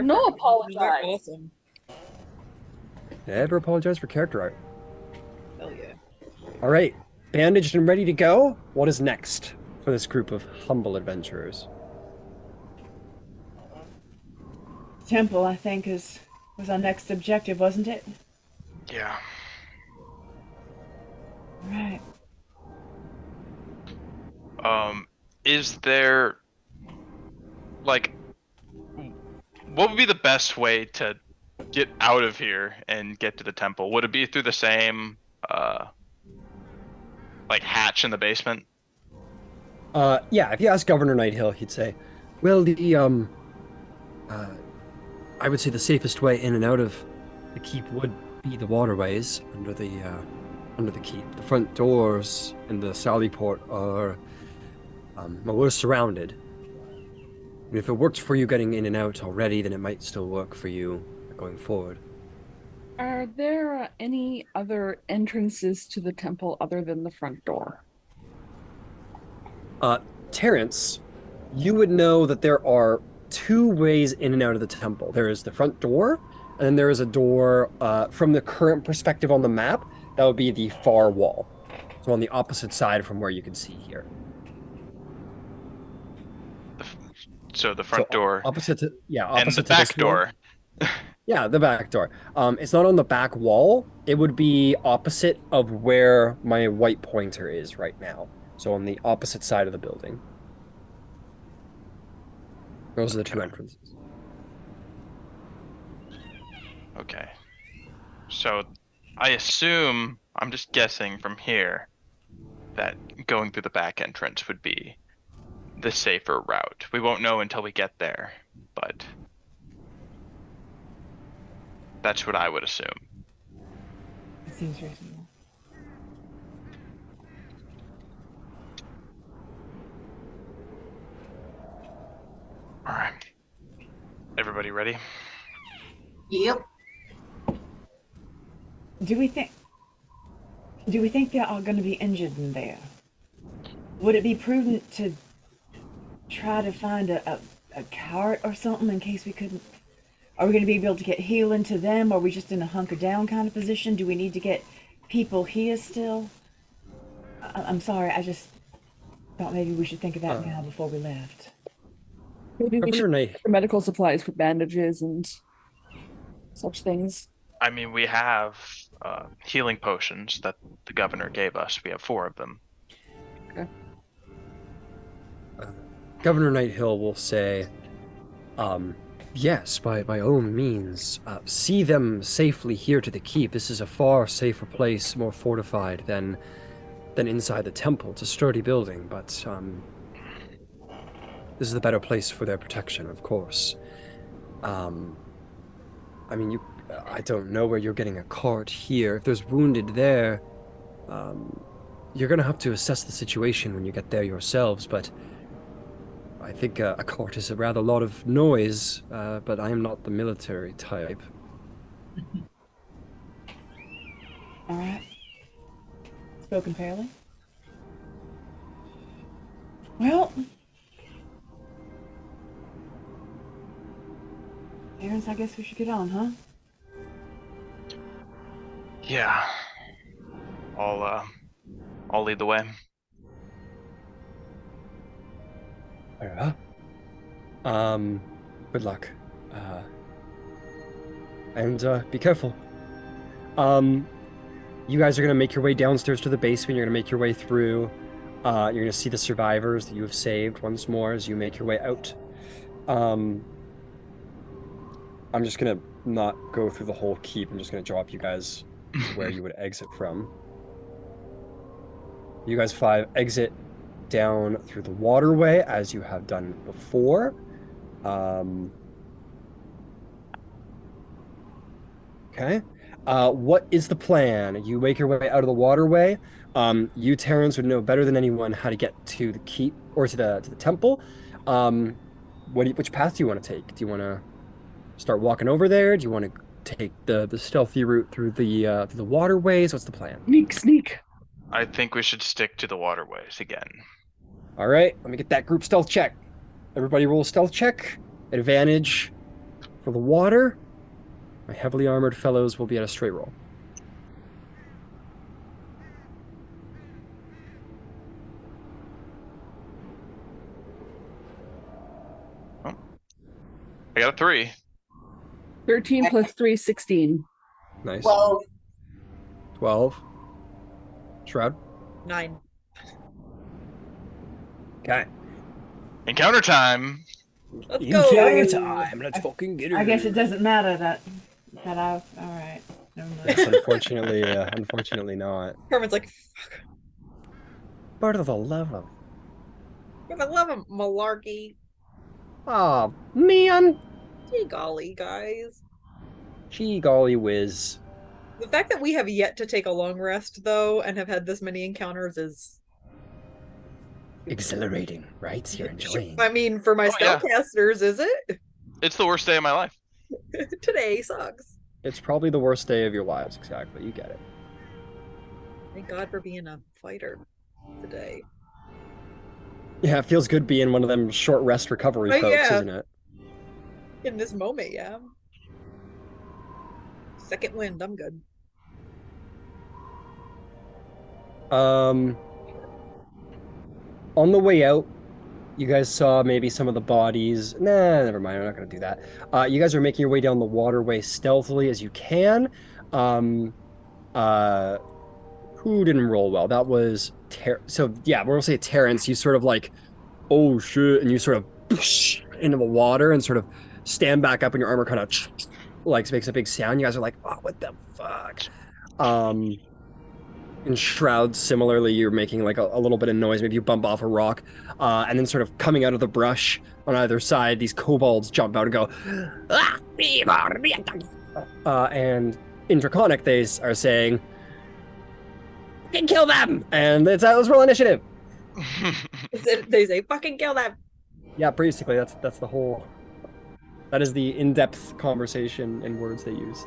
No They're apologize. awesome. Never apologize for character art. Hell yeah. All right, bandaged and ready to go. What is next for this group of humble adventurers? Temple, I think, was our next objective, wasn't it? Yeah. Right. Is there like what would be the best way to get out of here and get to the temple? Would it be through the same like hatch in the basement? Yeah, if you ask Governor Nighthill, he'd say, well, uh, I would say the safest way in and out of the keep would be the waterways under the keep. The front doors in the Sally Port are, well, we're surrounded. And if it worked for you getting in and out already, then it might still work for you going forward. Are there any other entrances to the temple other than the front door? Terrence, you would know that there are two ways in and out of the temple. There is the front door, and then there is a door from the current perspective on the map. That would be the far wall. So on the opposite side from where you can see here. So the front So door opposite to, yeah, and opposite the to this back door. Yeah, the back door. It's not on the back wall. It would be opposite of where my white pointer is right now. So on the opposite side of the building. Those are the two entrances. Okay. So I assume, I'm just guessing from here, that going through the back entrance would be the safer route. We won't know until we get there, but that's what I would assume. It seems reasonable. All right. Everybody ready? Yep. Do we think they're all going to be injured in there? Would it be prudent to try to find a cart or something in case we couldn't? Are we going to be able to get healing to them? Or are we just in a hunker down kind of position? Do we need to get people here still? I'm sorry, I just thought maybe we should think of that now before we left. Maybe we should Governor Knight, for medical supplies for bandages and such things. I mean, we have healing potions that the governor gave us. We have 4 of them. Governor Nighthill will say, yes, by all means, see them safely here to the keep. This is a far safer place, more fortified than inside the temple. It's a sturdy building, but this is the better place for their protection, of course. I mean, I don't know where you're getting a cart here. If there's wounded there, you're gonna have to assess the situation when you get there yourselves, but I think a cart is a rather lot of noise, but I am not the military type. All right. Spoken fairly. Well, Terrence, I guess we should get on, huh? Yeah. I'll lead the way. Yeah. Good luck. And be careful. You guys are gonna make your way downstairs to the basement. You're gonna make your way through. You're gonna see the survivors that you have saved once more as you make your way out. I'm just gonna not go through the whole keep. I'm just gonna drop you guys to where you would exit from. You guys 5 exit down through the waterway as you have done before. Okay. What is the plan? You make your way out of the waterway. You Terrans would know better than anyone how to get to the keep or to the temple. Which path do you want to take? Do you want to start walking over there? Do you want to take the stealthy route through the waterways? What's the plan? Sneak. I think we should stick to the waterways again. All right, let me get that group stealth check. Everybody roll a stealth check. Advantage For the water, my heavily armored fellows will be at a straight roll. I got a 3. 13 plus 3, 16. Nice. Well, 12. Shroud. 9. Okay. Encounter time. Let's go. Encounter time. Let's fucking get it. I guess it doesn't matter that I. All right. Never mind. Yes, unfortunately not. Herman's like, Part of the love. for the love of malarkey. Oh, man. Gee golly, guys. Gee golly whiz. The fact that we have yet to take a long rest, though, and have had this many encounters is... Exhilarating, right? You're enjoying. I mean, for my Oh, yeah. spellcasters, is it? It's the worst day of my life. Today sucks. It's probably the worst day of your lives, exactly. You get it. Thank God for being a fighter today. Yeah, it feels good being one of them short rest recovery Oh, folks, yeah. isn't it? In this moment, yeah. Second wind, I'm good. On the way out, you guys saw maybe some of the bodies. Nah, never mind. I'm not going to do that. You guys are making your way down the waterway stealthily as you can. Who didn't roll well? That was so yeah, we'll say Terrence. You sort of like, oh shit, and you sort of into the water and sort of stand back up, and your armor kind of like makes a big sound. You guys are like, oh, what the fuck? In Shroud, similarly, you're making like a little bit of noise. Maybe you bump off a rock, and then sort of coming out of the brush on either side, these kobolds jump out and go, "Ah!" And in Draconic, they are saying, "Fucking kill them!" And let's roll initiative. They say, fucking kill them. Yeah, basically, that's the whole. That is the in-depth conversation and words they use.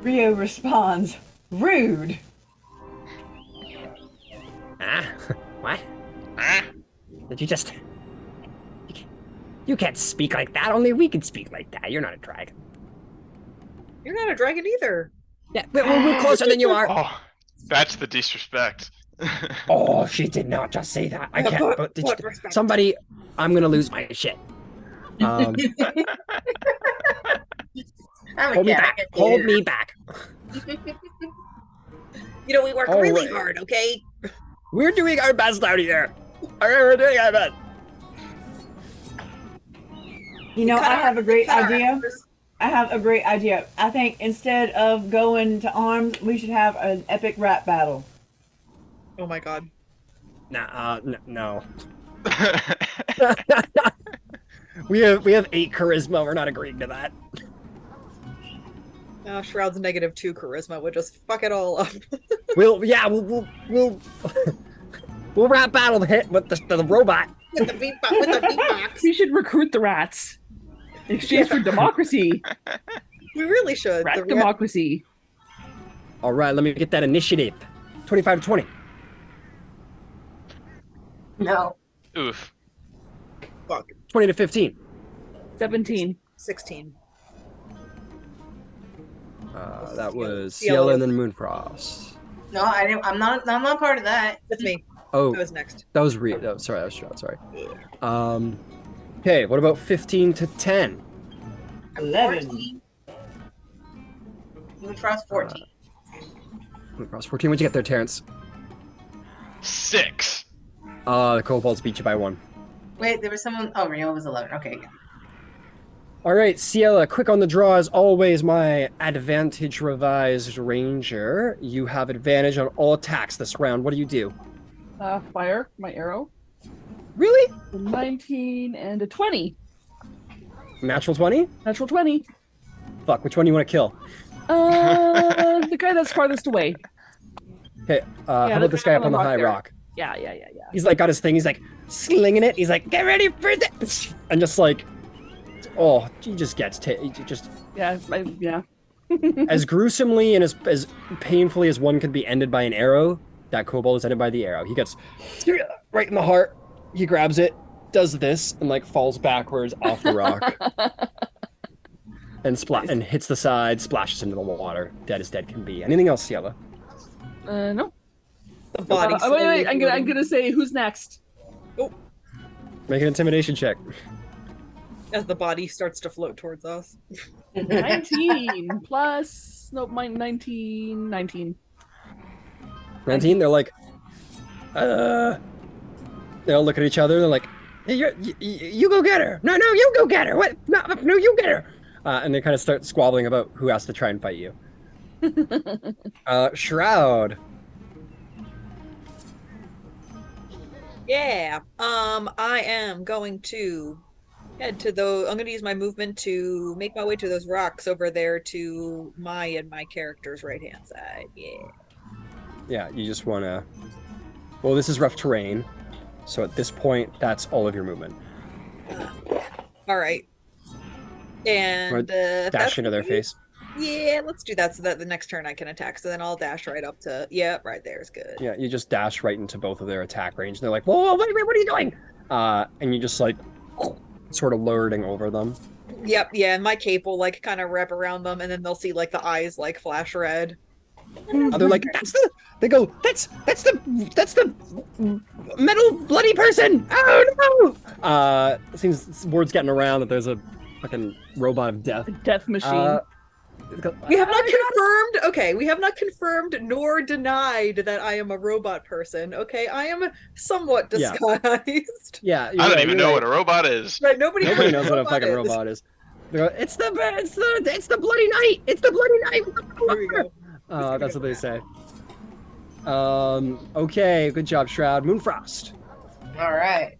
Rio responds, "Rude." Ah, what? Ah. Did you just? You can't speak like that. Only we can speak like that. You're not a dragon. You're not a dragon either. Yeah, we're closer than you are. Oh, that's the disrespect. Oh, she did not just say that. I Yeah, can't. But what respect? somebody, I'm gonna lose my shit. I'm a Hold me cat. back. Hold me back. You know, we work All really right. hard, okay? We're doing our best out here. We're doing our best. You know, Cut I our- have a great cut our idea. hours. I have a great idea. I think instead of going to arms, we should have an epic rap battle. Oh my god. Nah, no. We have 8 charisma. We're not agreeing to that. Shroud's -2 charisma would just fuck it all up. We'll we'll rap battle hit with the robot. with the beatbox. We should recruit the rats in exchange for democracy. We really should. Rat The rat- democracy. All right, let me get that initiative. 25 to 20. No. Oof. Fuck. 20 to 15. 17. 16. That was Cielo. Cielo and then Moonfrost. No, I didn't. I'm not part of that. That's me. Oh, That was next. that was sorry, that was Shroud, sorry. Okay, what about 15 to 10? 11. 14. Moonfrost 14. Moonfrost 14. What'd you get there, Terrence? 6. The kobolds beat you by 1. Wait, there was someone. Oh, Rio was 11. Okay. All right, Ciela, quick on the draw as always, my advantage revised ranger. You have advantage on all attacks this round. What do you do? Fire my arrow. Really? 19 and a 20. Natural 20? Natural 20. Fuck, which one do you want to kill? The guy that's farthest away. Okay, how the about this guy guy on up on the the rock high there. rock? Yeah. He's like got his thing, he's like slinging it. He's like, get ready for this! And just like, oh, he just gets, he just, Yeah. Yeah. as gruesomely and as painfully as one could be ended by an arrow, that kobold is ended by the arrow. He gets right in the heart, he grabs it, does this, and like falls backwards off the rock. and Nice. and hits the side, splashes into the water. Dead as dead can be. Anything else, Ciela? No. The body. Wait, slowly I'm floating. gonna say who's next. Make an intimidation check. As the body starts to float towards us. 19 plus, nope, mine 19. 19. They're like, they all look at each other. They're like, hey, you go get her. No, you go get her. What? No, you get her. And they kind of start squabbling about who has to try and fight you. Shroud. Yeah. I am going to head to those. I'm going to use my movement to make my way to those rocks over there to my character's right hand side. Yeah. Yeah, you just want to. Well, this is rough terrain, so at this point, that's all of your movement. All right. And Dash into their face. Yeah, let's do that so that the next turn I can attack. So then I'll dash right up to. Yeah, right there is good. Yeah, you just dash right into both of their attack range. And they're like, whoa, wait, what are you doing? And you just like sort of lording over them. Yep, yeah, and my cape will like kind of wrap around them, and then they'll see like the eyes like flash red. They're like, they go, that's the metal bloody person. Oh no! It seems word's getting around that there's a fucking robot of death. Death machine. We have not confirmed. Okay, we have not confirmed nor denied that I am a robot person. Okay, I am somewhat Yeah. disguised. Yeah, I don't even know what a robot is. Right, nobody knows what a fucking robot is. They go, it's the bloody knight. It's the bloody knight. There we go. That's what they say. Okay, good job, Shroud. Moonfrost. All right.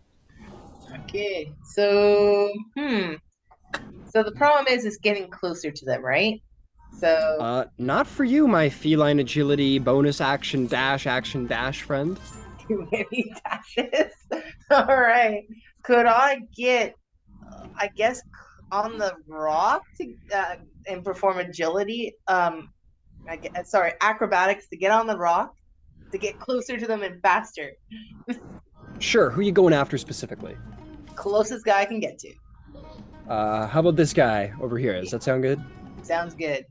Okay. So, So the problem is getting closer to them, right? So Not for you, my feline agility bonus action dash friend. too many dashes. All right. Could I get, I guess, on the rock to and perform agility? Acrobatics to get on the rock to get closer to them and faster. Sure. Who you going after specifically? Closest guy I can get to. How about this guy over here? Does that sound good? Sounds good.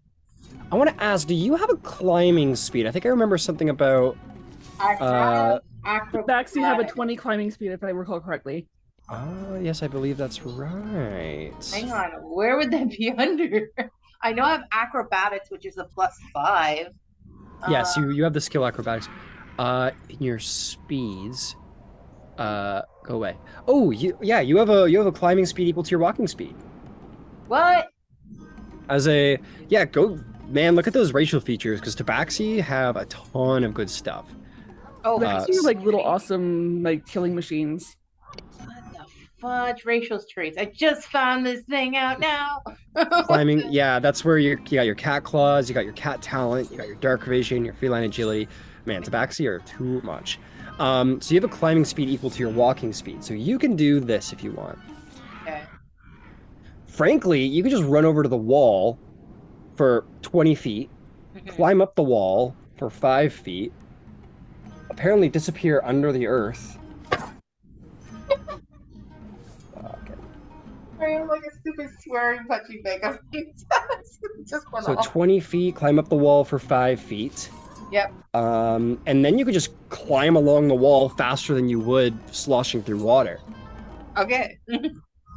I want to ask, do you have a climbing speed? I think I remember something about. Baxi have a 20 climbing speed, if I recall correctly. Oh, yes, I believe that's right. Hang on, where would that be under? I know I have acrobatics, which is a +5. Yes, you have the skill acrobatics. In your speeds, go away. Oh, you have a climbing speed equal to your walking speed. What? Go, man. Look at those racial features because Tabaxi have a ton of good stuff. Oh, Baxi are like little awesome like killing machines. what the fudge? Racial traits. I just found this thing out now. Climbing, yeah, that's where you got your cat claws, you got your cat talent, you got your dark vision, your feline agility. Man, Tabaxi are too much. So you have a climbing speed equal to your walking speed, so you can do this if you want. Okay. Frankly, you could just run over to the wall for 20 feet, climb up the wall for 5 feet, apparently disappear under the earth. I am like a stupid swearing punching bag. Just one So off. 20 feet, climb up the wall for 5 feet. Yep. And then you could just climb along the wall faster than you would sloshing through water. Okay. So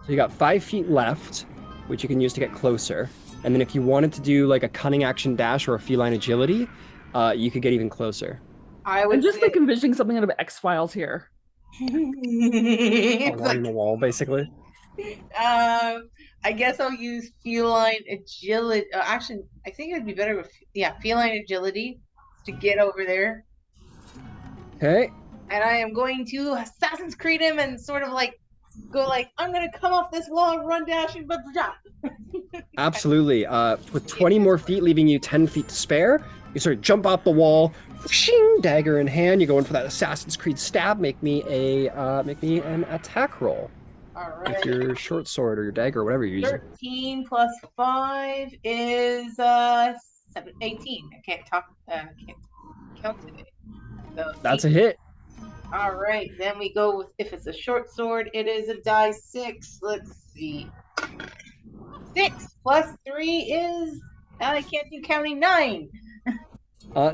you got 5 feet left, which you can use to get closer. And then if you wanted to do like a cunning action dash or a feline agility, you could get even closer. I I'm would just like envisioning something out of X-Files here. Along the wall, basically. I guess I'll use feline agility. Actually, I think it'd be better with feline agility to get over there. Okay. And I am going to Assassin's Creed him and sort of like go like I'm gonna come off this wall, run dashing, but Absolutely. With 20 more feet, leaving you 10 feet to spare, you sort of jump off the wall, whooshing, dagger in hand. You go in for that Assassin's Creed stab. Make me an attack roll. All With right. your short sword or your dagger, or whatever you're using. 13 plus 5 is 18. I can't count today. So That's a hit. All right, then we go with if it's a short sword, it is a die 6. Let's see. 6 plus 3 is. I can't do counting 9.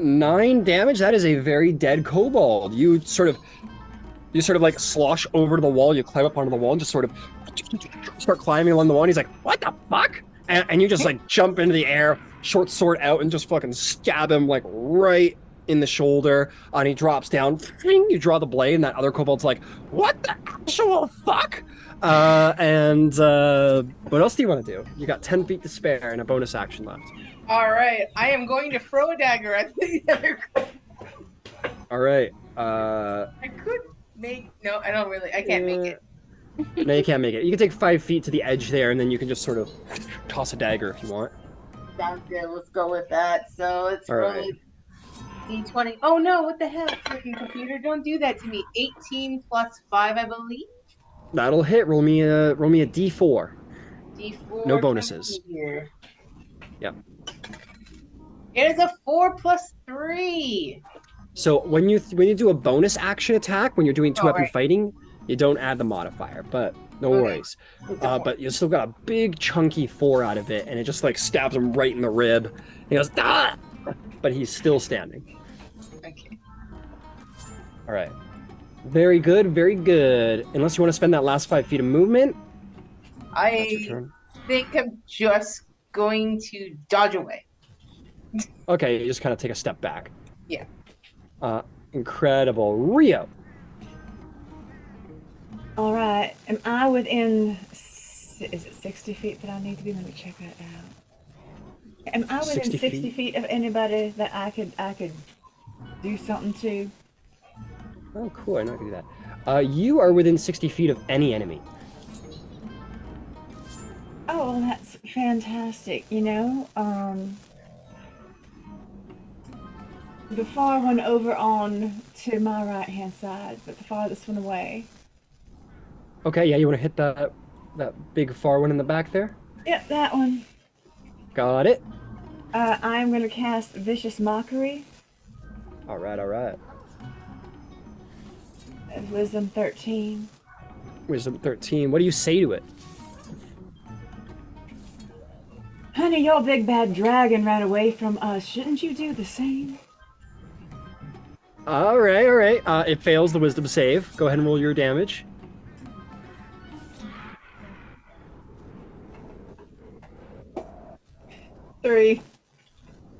9 damage. That is a very dead kobold. You sort of like slosh over to the wall. You climb up onto the wall and just sort of start climbing along the wall. And he's like, "What the fuck?" And you just like jump into the air, short sword out, and just fucking stab him like right in the shoulder. And he drops down. You draw the blade, and that other kobold's like, "What the actual fuck?" What else do you want to do? You got 10 feet to spare and a bonus action left. All right, I am going to throw a dagger at the other. All right. I could make. No, I don't really. I can't make it. No, you can't make it. You can take 5 feet to the edge there, and then you can just sort of toss a dagger if you want. Sounds good. Let's go with that. So it's All right. really D20. Oh no! What the hell, freaking computer! Don't do that to me. 18 plus 5, I believe. That'll hit. Roll me a D4. D4. No bonuses. Here. Yep. It is a 4 plus 3. So when you do a bonus action attack, when you're doing two-weapon right. fighting, you don't add the modifier, but no Okay. worries. But you still got a big chunky 4 out of it, and it just like stabs him right in the rib. He goes, "Ah!" But he's still standing. Okay. All right. Very good, very good. Unless you want to spend that last 5 feet of movement. That's your I turn. think I'm just going to dodge away. Okay, you just kind of take a step back. Yeah. Incredible. Rio. All right. Am I within? Is it 60 feet that I need to be? Let me check that out. Am I within 60 60 feet? feet of anybody that I could do something to? Oh, cool. I'm not going to do that. You are within 60 feet of any enemy. Oh, well, that's fantastic. You know, the far one over on to my right hand side, but the farthest one away. Okay, yeah, you want to hit that big far one in the back there? Yep, that one. Got it. I'm gonna cast Vicious Mockery. All right, all right. Wisdom 13. Wisdom 13. What do you say to it? Honey, your big bad dragon ran away from us. Shouldn't you do the same? All right, all right. It fails the wisdom save. Go ahead and roll your damage. Three.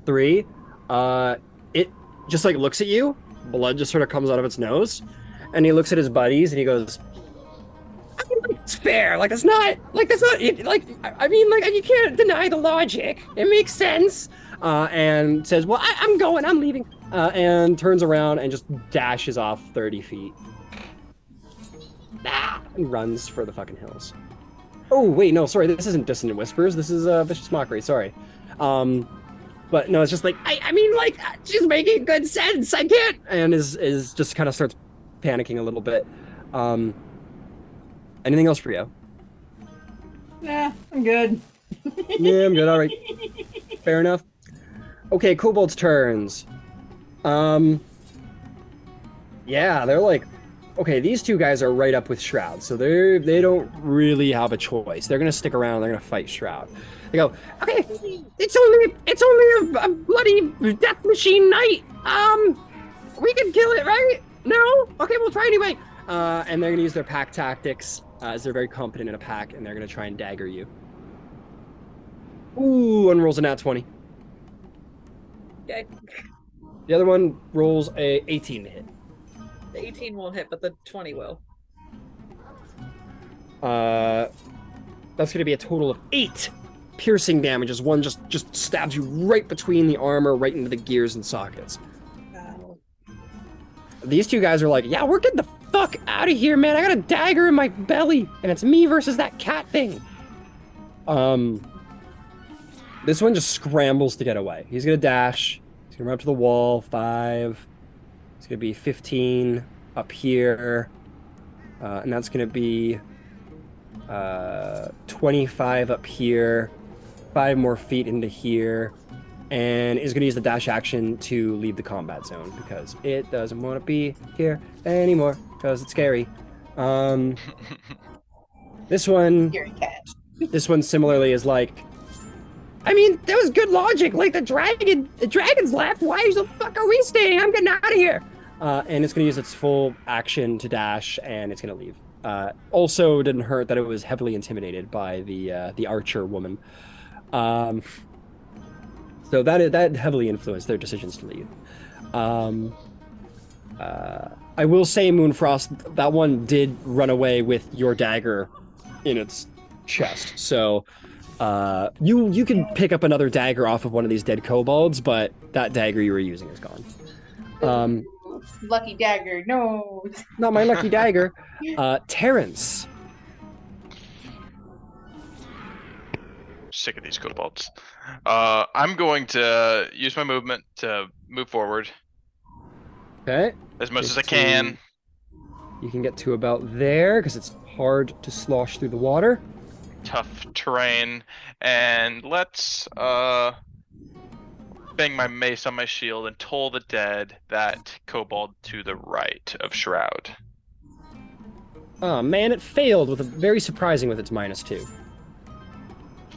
3. It just like looks at you. Blood just sort of comes out of its nose, and he looks at his buddies and he goes, "I don't think it's fair. Like that's not like I mean like you can't deny the logic. It makes sense." And says, "Well, I'm going. I'm leaving." And turns around and just dashes off 30 feet. And runs for the fucking hills. Oh wait, no, sorry. This isn't Dissonant Whispers. This is Vicious Mockery. Sorry. But no, it's just like I mean, like she's making good sense. I can't, and is just kind of starts panicking a little bit. Anything else for you? Nah, I'm good. Yeah, I'm good. All right, fair enough. Okay, kobolds' turns. Yeah, they're like, okay, these two guys are right up with Shroud, so they don't really have a choice. They're gonna stick around. They're gonna fight Shroud. They go, okay, it's only a bloody death machine knight. We can kill it, right? No? Okay, we'll try anyway. And they're gonna use their pack tactics, as they're very competent in a pack, and they're gonna try and dagger you. Ooh, one rolls a nat 20. Okay. The other one rolls a 18 to hit. The 18 won't hit, but the 20 will. That's gonna be a total of 8 piercing damage as one just stabs you right between the armor, right into the gears and sockets. Wow. These two guys are like, yeah, we're getting the fuck out of here, man. I got a dagger in my belly, and it's me versus that cat thing. This one just scrambles to get away. He's gonna dash. He's gonna run up to the wall. 5. It's gonna be 15 up here, and that's gonna be 25 up here. 5 more feet into here, and is going to use the dash action to leave the combat zone because it doesn't want to be here anymore because it's scary. This one Scary cat. This one similarly is like, I mean, that was good logic. Like the dragon's left. Why the fuck are we staying? I'm getting out of here. And it's gonna use its full action to dash, and it's gonna leave. Also, didn't hurt that it was heavily intimidated by the archer woman. So that heavily influenced their decisions to leave. I will say, Moonfrost, that one did run away with your dagger in its chest. So you can pick up another dagger off of one of these dead kobolds, but that dagger you were using is gone. Lucky dagger, no. Not my lucky dagger. Terrence. Sick of these kobolds. I'm going to use my movement to move forward Okay. as much Get as I to- can. You can get to about there because it's hard to slosh through the water. Tough terrain, and let's bang my mace on my shield and toll the dead that kobold to the right of Shroud. Oh man, it failed with a very surprising with its -2.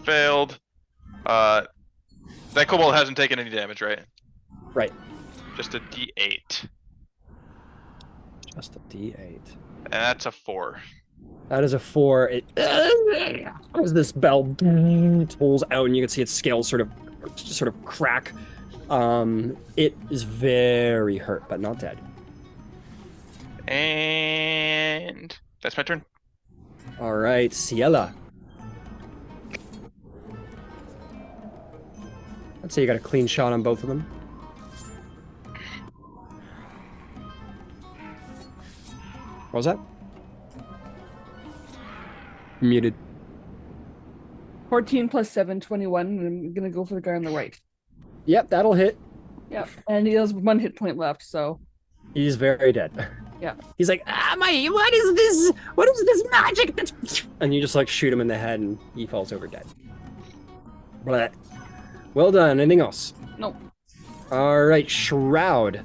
Failed. That kobold hasn't taken any damage, right? Right. Just a D8, Just a D8. and that's a 4. That is a 4. It as this bell tolls out, and you can see its scales sort of crack. It is very hurt, but not dead. And that's my turn. All right, Ciela. Let's say you got a clean shot on both of them. What was that? Muted. 14 plus 7, 21. And I'm gonna go for the guy on the right. Yep, that'll hit. Yep. And he has 1 hit point left, so He's very dead. Yeah. He's like, what is this? What is this magic? And you just like shoot him in the head, and he falls over dead. Blah. Well done. Anything else? no. All right, Shroud.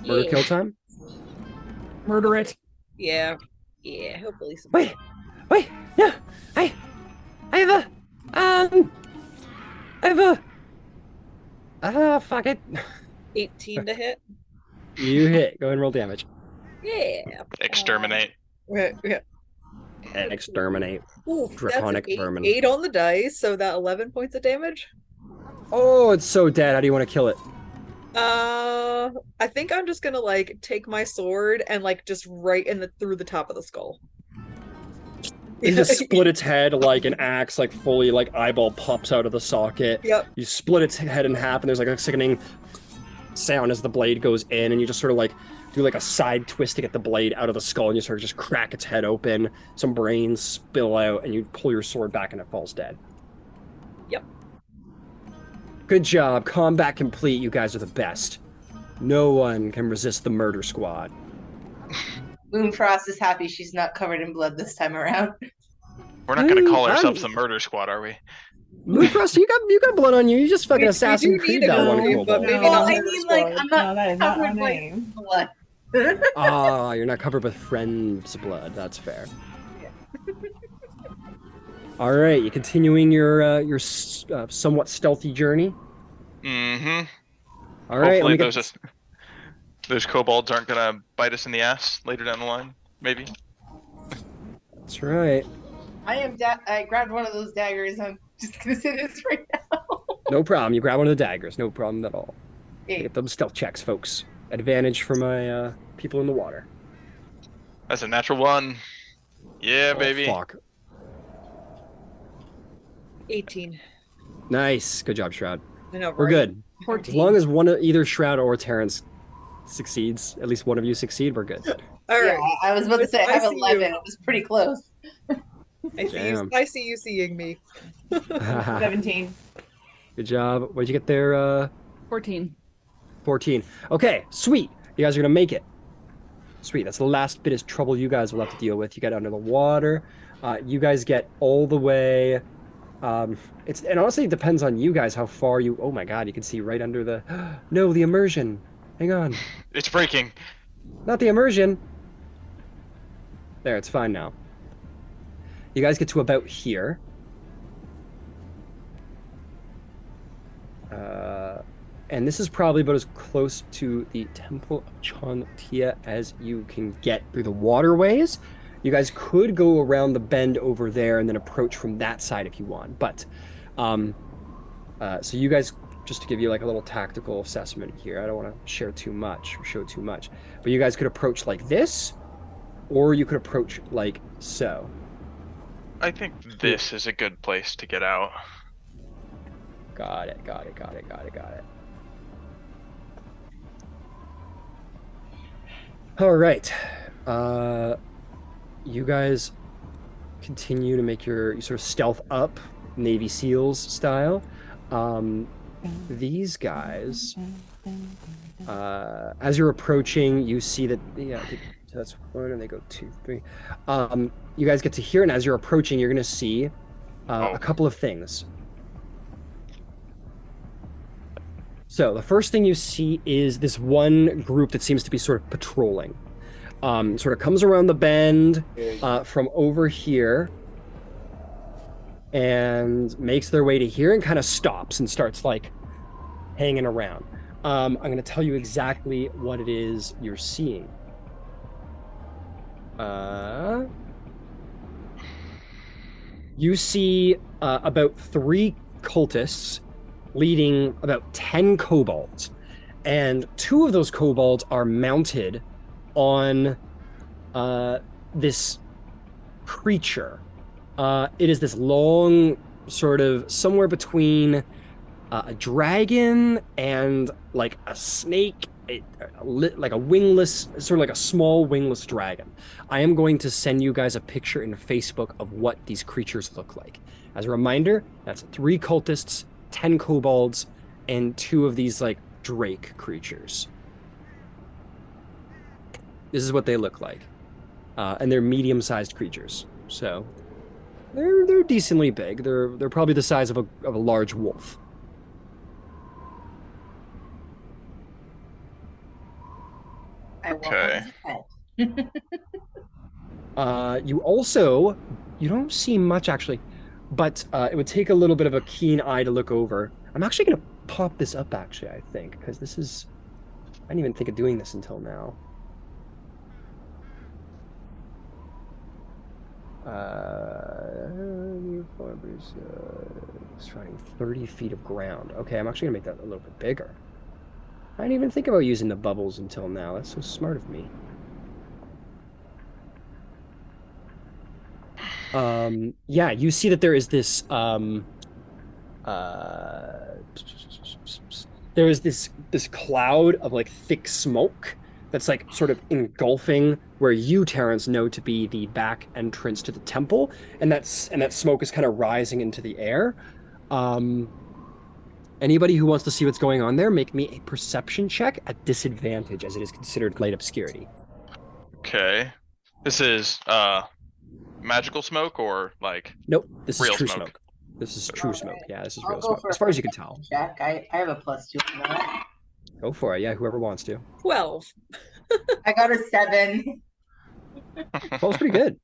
Murder Yeah. kill time. Murder it. Yeah. Yeah, hopefully some. Wait, no, I have a, fuck it. 18 to hit. You hit. Go ahead and roll damage. Yeah. Exterminate. Yeah. And exterminate. Ooh, Draconic that's an vermin. 8 on the dice, so that 11 points of damage. Oh, it's so dead. How do you want to kill it? I think I'm just gonna like take my sword and like just right through the top of the skull. You just split its head like an axe, like fully, like eyeball pops out of the socket. Yep. You split its head in half, and there's like a sickening sound as the blade goes in, and you just sort of like do like a side twist to get the blade out of the skull, and you sort of just crack its head open. Some brains spill out, and you pull your sword back, and it falls dead. Yep. Good job. Combat complete. You guys are the best. No one can resist the murder squad. Moonfrost is happy she's not covered in blood this time around. We're not gonna call I'm- ourselves the murder squad, are we? Moonfrost, you got blood on you. You just fucking We Assassin's do Creed need that a one name, but kobold. maybe Well, not I murder mean, like, squad. I'm not No, that is not my covered, like, name. blood. Ah, you're not covered with friend's blood. That's fair. All right, you continuing your somewhat stealthy journey. Mm-hmm. All right, let Hopefully me get those kobolds aren't gonna bite us in the ass later down the line. Maybe. That's right. I grabbed one of those daggers. I'm just gonna say this right now. No problem. You grab one of the daggers. No problem at all. Hey, Get them stealth checks, folks. Advantage for my people in the water. That's a natural 1. Yeah, Oh, baby. Fuck. 18. Nice. Good job, Shroud. I know, We're right? good. 14. As long as either Shroud or Terrence succeeds, at least one of you succeed, we're good. All yeah, right. I was about to say I have I see 11. you. It was pretty close. Damn. I see you seeing me. 17. Good job. What'd you get there? 14. 14. Okay, sweet. You guys are gonna make it. Sweet. That's the last bit of trouble you guys will have to deal with. You get under the water. You guys get all the way. And honestly, it depends on you guys how far you. Oh my God! You can see right under the. No, the immersion. Hang on. It's breaking. Not the immersion. There, it's fine now. You guys get to about here. And this is probably about as close to the Temple of Chauntea as you can get through the waterways. You guys could go around the bend over there and then approach from that side if you want. But, so you guys, just to give you like a little tactical assessment here, I don't want to share too much or show too much, but you guys could approach like this, or you could approach like so. I think this is a good place to get out. Got it. All right. You guys continue to make you sort of stealth up, Navy SEALs style. These guys, as you're approaching, you see that, so that's one, and they go 2, 3. You guys get to here, and as you're approaching, you're going to see a couple of things. So the first thing you see is this one group that seems to be sort of patrolling. Sort of comes around the bend from over here and makes their way to here and kind of stops and starts like hanging around. I'm going to tell you exactly what it is you're seeing. You see about 3 cultists leading about 10 kobolds, and 2 of those kobolds are mounted on this creature. It is this long, sort of somewhere between a dragon and like a snake, like a wingless, sort of like a small wingless dragon. I am going to send you guys a picture in Facebook of what these creatures look like. As a reminder, that's 3 cultists, 10 kobolds, and 2 of these like drake creatures. This is what they look like, and they're medium-sized creatures. So they're decently big. They're probably the size of a large wolf. Okay. You don't see much actually, but it would take a little bit of a keen eye to look over. I'm actually going to pop this up actually, I think, because this is, I didn't even think of doing this until now. Striding 30 feet of ground. Okay, I'm actually going to make that a little bit bigger. I didn't even think about using the bubbles until now. That's so smart of me. Yeah, you see that there is this there is this cloud of like thick smoke that's like sort of engulfing where you, Terrence, know to be the back entrance to the temple, and that smoke is kind of rising into the air. Anybody who wants to see what's going on there, make me a perception check at disadvantage, as it is considered light obscurity. Okay. This is magical smoke or like Nope, this is real true smoke? smoke. This is true smoke. Yeah, this is real I'll go smoke, for as far as you can tell. Jack, I have a +2 on that. Go for it. Yeah, whoever wants to. 12. I got a 7. 12's pretty good.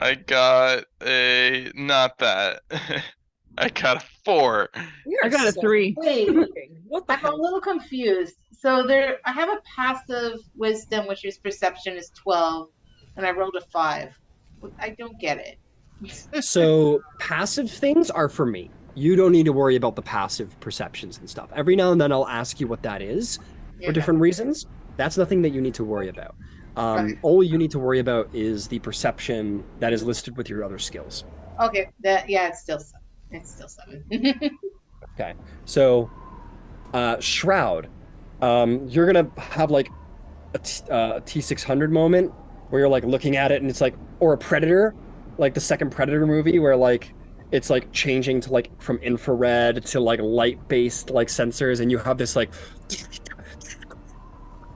I got a not that. I got a 4. We I are got a so 3. Wait, working. What the I'm a hell? little confused. So I have a passive wisdom, which is perception is 12, and I rolled a 5. I don't get it. So passive things are for me. You don't need to worry about the passive perceptions and stuff. Every now and then I'll ask you what that is for different reasons. That's nothing that you need to worry about. All you need to worry about is the perception that is listed with your other skills. Okay, it's still 7. It's still 7. Okay, so Shroud, you're gonna have like a T600 moment where you're like looking at it and it's like, or a Predator, like the second Predator movie where like it's like changing to like from infrared to like light-based like sensors, and you have this like,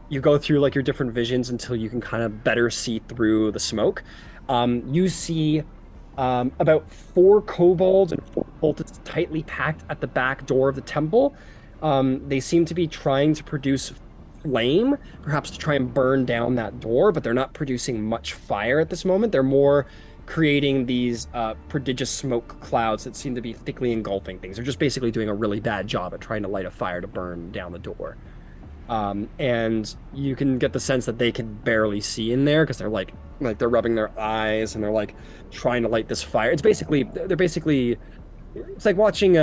you go through like your different visions until you can kind of better see through the smoke. You see about 4 kobolds and 4 cultists tightly packed at the back door of the temple. They seem to be trying to produce flame, perhaps to try and burn down that door, but they're not producing much fire at this moment. They're more creating these prodigious smoke clouds that seem to be thickly engulfing things. They're just basically doing a really bad job at trying to light a fire to burn down the door. And you can get the sense that they can barely see in there because they're like they're rubbing their eyes and they're like trying to light this fire. It's like watching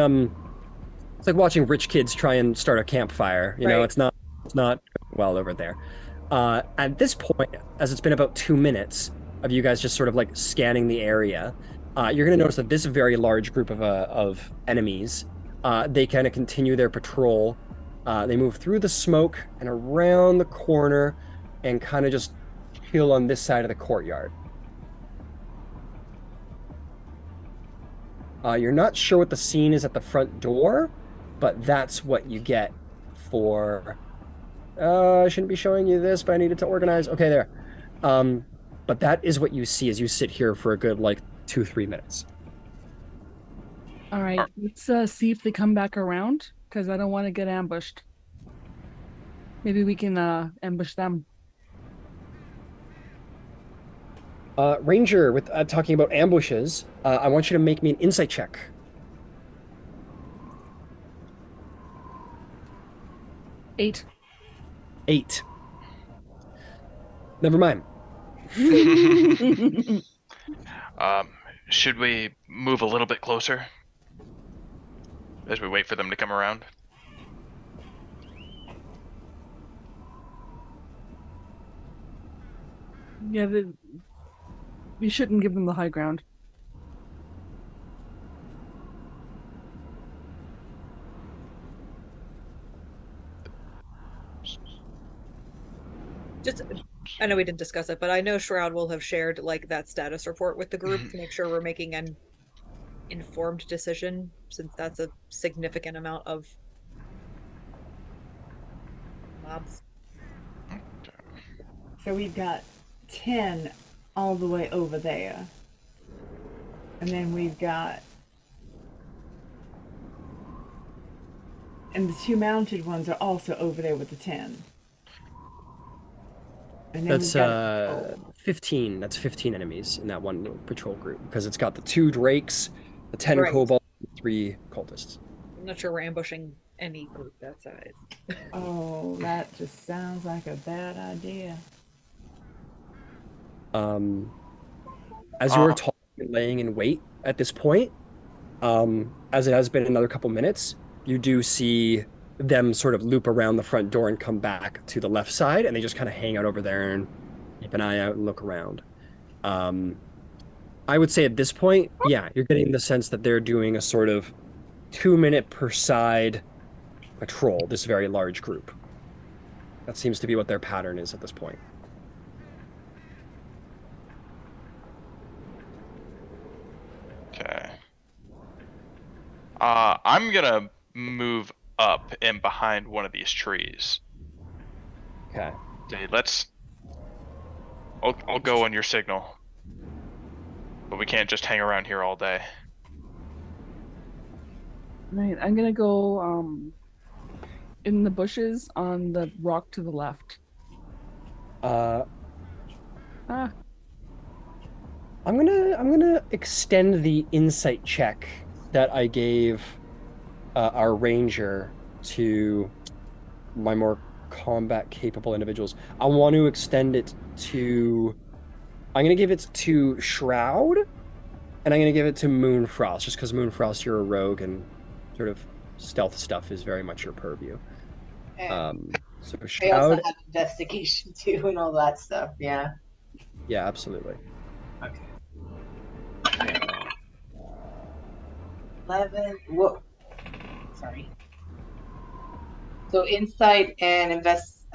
rich kids try and start a campfire. You know, Right. it's not well over there. At this point, as it's been about 2 minutes of you guys just sort of like scanning the area, you're going to notice that this very large group of enemies, they kind of continue their patrol. They move through the smoke and around the corner and kind of just chill on this side of the courtyard. You're not sure what the scene is at the front door, but that's what you get for... I shouldn't be showing you this, but I needed to organize. Okay, there. But that is what you see as you sit here for a good, like, 2-3 minutes. All right, let's see if they come back around, because I don't want to get ambushed. Maybe we can ambush them. Ranger, with talking about ambushes, I want you to make me an insight check. 8. 8. Never mind. Should we move a little bit closer as we wait for them to come around? Yeah, we shouldn't give them the high ground. Just, I know we didn't discuss it, but I know Shroud will have shared like that status report with the group to make sure we're making an informed decision, since that's a significant amount of mobs. So we've got 10 all the way over there. And then we've got... And the 2 mounted ones are also over there with the 10. And then That's we've got... 15. That's 15 enemies in that one patrol group because it's got the 2 drakes, the 10 Right. kobolds, 3 cultists. I'm not sure we're ambushing any group that size. Oh, that just sounds like a bad idea. As you were talking and laying in wait at this point, as it has been another couple minutes, you do see them sort of loop around the front door and come back to the left side, and they just kind of hang out over there and keep an eye out and look around. I would say at this point, yeah, you're getting the sense that they're doing a sort of 2-minute per side patrol, this very large group. That seems to be what their pattern is at this point. Okay. I'm gonna move up and behind one of these trees. Okay. Okay, I'll go on your signal. But we can't just hang around here all day. Right, I'm gonna go in the bushes on the rock to the left. Uh, Ah, I'm gonna extend the insight check that I gave our ranger to my more combat capable individuals. I want to extend it to. I'm gonna give it to Shroud, and I'm gonna give it to Moonfrost, just because Moonfrost, you're a rogue, and sort of stealth stuff is very much your purview. And So they also Shroud, have investigation too and all that stuff. Yeah. yeah, absolutely. Okay. 11. Whoa. Sorry. So insight and invest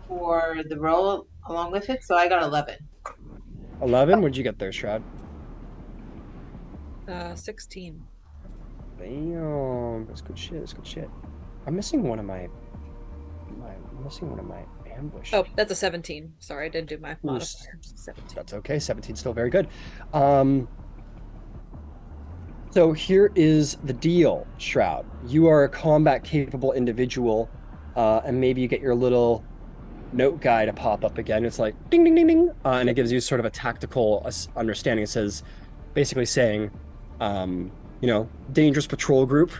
for the roll along with it. So I got 11. 11. What'd you get there, Shroud? 16. Damn, that's good shit. That's good shit. I'm missing one of my ambush. Oh, that's a 17. Sorry, I didn't do my Ooh, modifier. 17. That's okay. 17 still very good. So here is the deal, Shroud. You are a combat capable individual, and maybe you get your little note guy to pop up again. It's like ding, ding, ding, ding, and it gives you sort of a tactical understanding. It says, basically saying, dangerous patrol group,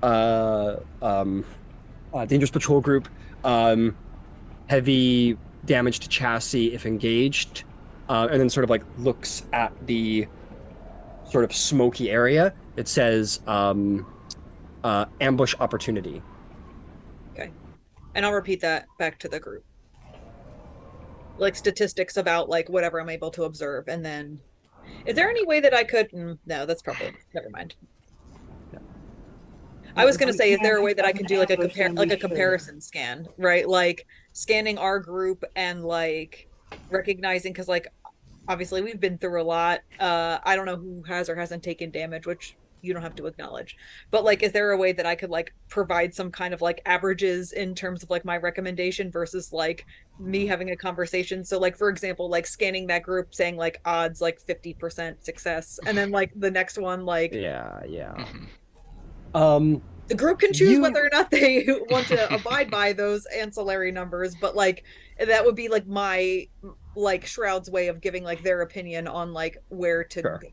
dangerous patrol group, heavy damage to chassis if engaged, and then sort of like looks at the sort of smoky area. It says ambush opportunity. And I'll repeat that back to the group. Like statistics about like whatever I'm able to observe. And then is there any way that I could no, that's probably never mind. Yeah. I was gonna say, is there a way that I If could do like a ambush, then we should. comparison scan, right? Like scanning our group and like recognizing, because like obviously we've been through a lot. I don't know who has or hasn't taken damage, which you don't have to acknowledge, but like is there a way that I could like provide some kind of like averages in terms of like my recommendation versus like me having a conversation? So like for example, like scanning that group saying like odds like 50% success, and then like the next one like Yeah. Mhm. the group can choose You- whether or not they want to abide by those ancillary numbers, but like that would be like my like Shroud's way of giving like their opinion on like where to Sure. go.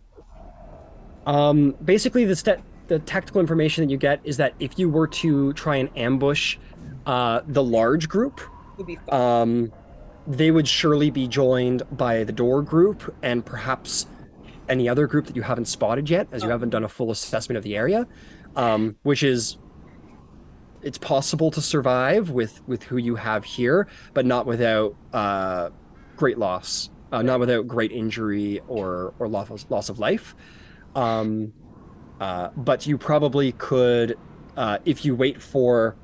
Basically, the tactical information that you get is that if you were to try and ambush the large group, Would be fun. they would surely be joined by the door group and perhaps any other group that you haven't spotted yet, as you Oh. haven't done a full assessment of the area, which is it's possible to survive with who you have here, but not without great loss, not without great injury or loss of life. But you probably could, if you wait for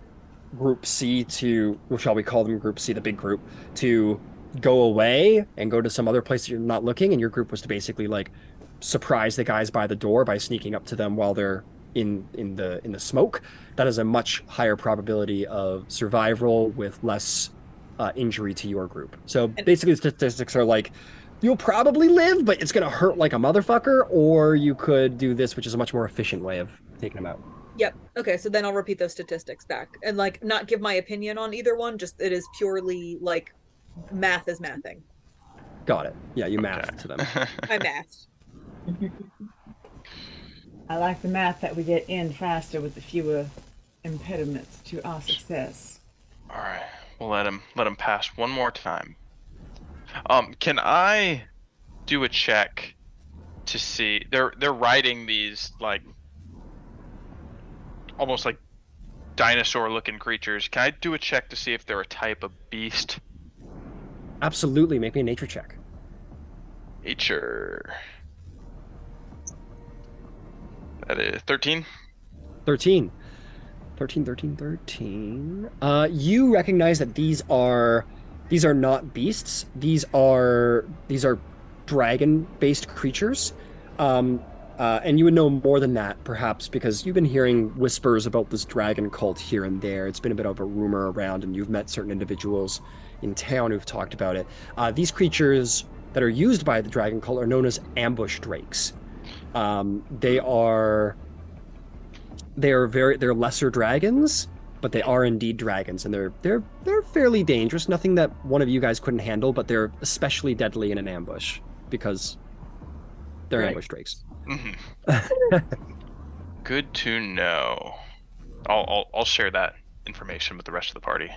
Group C to, or shall we call them Group C, the big group, to go away and go to some other place that you're not looking, and your group was to basically like surprise the guys by the door by sneaking up to them while they're in the smoke. That is a much higher probability of survival with less injury to your group. So basically, the statistics are like, you'll probably live, but it's gonna hurt like a motherfucker, or you could do this, which is a much more efficient way of taking them out. Yep. Okay, so then I'll repeat those statistics back and like not give my opinion on either one, just it is purely like math is mathing. Got it. Yeah, you math to them. I mathed. I like the math that we get in faster with the fewer impediments to our success. All right, we'll let him pass one more time. Can I do a check to see they're riding these like almost like dinosaur looking creatures? Can I do a check to see if they're a type of beast? Absolutely, make me a nature check. Nature. That is 13. 13. 13. You recognize that these are not beasts. These are dragon-based creatures. And you would know more than that, perhaps, because you've been hearing whispers about this dragon cult here and there. It's been a bit of a rumor around, and you've met certain individuals in town who've talked about it. These creatures that are used by the dragon cult are known as ambush drakes. They're lesser dragons, but they are indeed dragons, and they're fairly dangerous. Nothing that one of you guys couldn't handle, but they're especially deadly in an ambush because they're Right. ambush drakes. Mm-hmm. Good to know. I'll share that information with the rest of the party.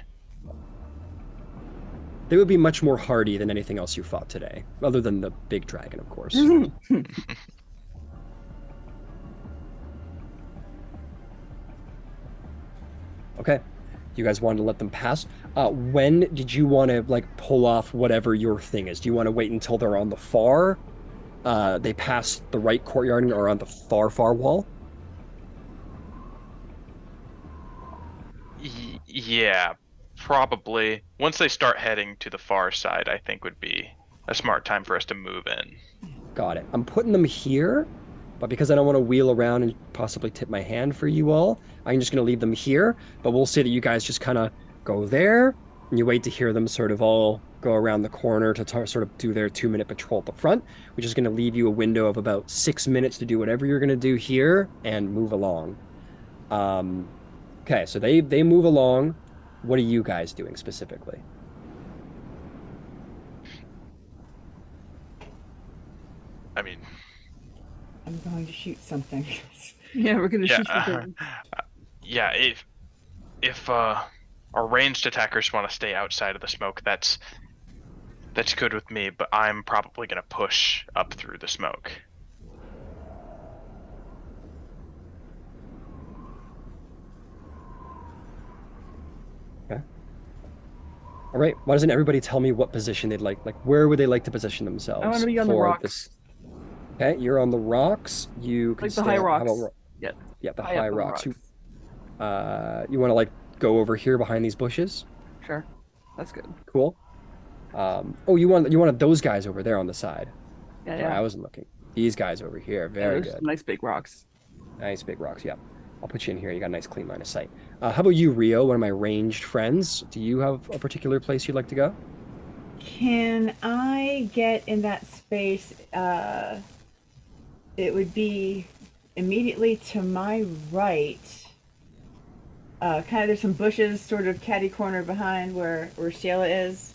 They would be much more hardy than anything else you fought today, other than the big dragon, of course. Okay, you guys wanted to let them pass. When did you want to like pull off whatever your thing is? Do you want to wait until they're on the far? They pass the right courtyard and are on the far wall. Yeah, probably. Once they start heading to the far side, I think would be a smart time for us to move in. Got it. I'm putting them here, but because I don't want to wheel around and possibly tip my hand for you all, I'm just going to leave them here. But we'll say that you guys just kind of go there, and you wait to hear them sort of all go around the corner to sort of do their 2-minute patrol at the front, which is going to leave you a window of about 6 minutes to do whatever you're going to do here and move along. Okay, so they move along. What are you guys doing specifically? I mean, I'm going to shoot something. Yeah, we're gonna yeah, shoot something. yeah. If our ranged attackers want to stay outside of the smoke, that's good with me. But I'm probably gonna push up through the smoke. All right. Why doesn't everybody tell me what position they'd like? Like, where would they like to position themselves? I want to be on the for rocks. this? Okay, you're on the rocks. You can Like the high stand- how rocks. about Yeah. yeah, the High up high on the rocks. rocks. You want to like go over here behind these bushes? Sure. That's good. Cool. Oh, you wanted those guys over there on the side. Yeah, Sorry, yeah. I wasn't looking. These guys over here, Yeah, very there's good. some nice big rocks. Nice big rocks. Yeah, I'll put you in here. You got a nice clean line of sight. How about you, Rio? One of my ranged friends. Do you have a particular place you'd like to go? Can I get in that space? It would be immediately to my right. Kind of there's some bushes sort of catty corner behind where Shayla is.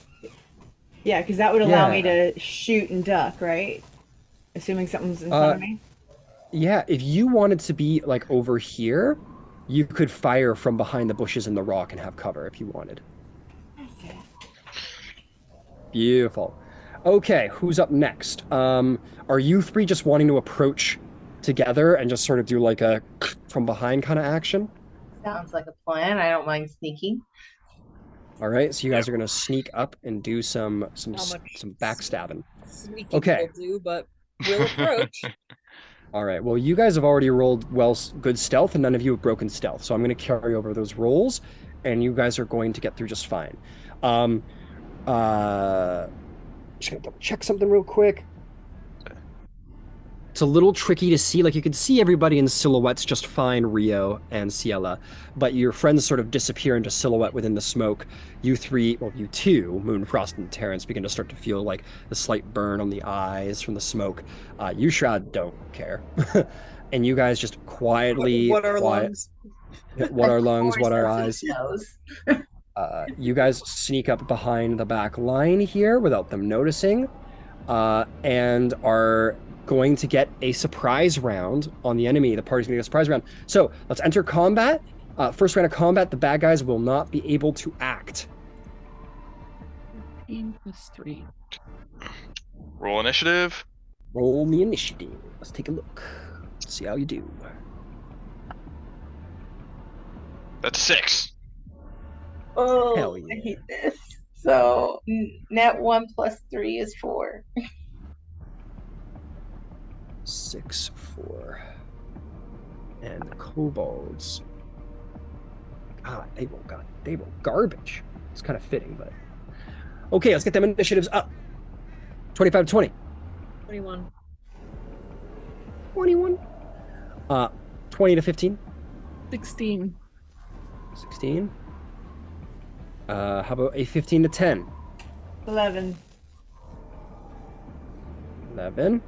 Yeah, because that would allow me Yeah. to shoot and duck, right? Assuming something's in front of me. Yeah, if you wanted to be like over here, you could fire from behind the bushes in the rock and have cover if you wanted. Beautiful. Okay, who's up next? Are you three just wanting to approach together and just sort of do like a from behind kind of action? Sounds like a plan. I don't mind sneaking. All right, so you guys are gonna sneak up and do some How much backstabbing. Sneaking Okay. will do, but we'll approach. All right, well, you guys have already rolled good stealth, and none of you have broken stealth, so I'm gonna carry over those rolls, and you guys are going to get through just fine. Just gonna double check something real quick. It's a little tricky to see. Like, you can see everybody in silhouettes just fine, Rio and Ciela, but your friends sort of disappear into silhouette within the smoke. You three, well, you two, Moonfrost and Terrence, begin to start to feel like the slight burn on the eyes from the smoke. You, Shroud, don't care. And you guys just quietly... What are lungs? What are lungs? Of What are course, eyes? everybody knows. You guys sneak up behind the back line here without them noticing, and are going to get a surprise round on the enemy. The party's going to get a surprise round. So let's enter combat. First round of combat, the bad guys will not be able to act. 15 plus 3. Roll initiative. Roll me initiative. Let's take a look. See how you do. That's 6. Oh, Hell I yeah. hate this. So net 1 plus 3 is 4. 6, 4. And the kobolds. God, they roll garbage. It's kind of fitting, but okay, let's get them initiatives up. 25 to 20. 21. 21. 20 to 15. 16. 16. How about a 15 to 10? 11. 11.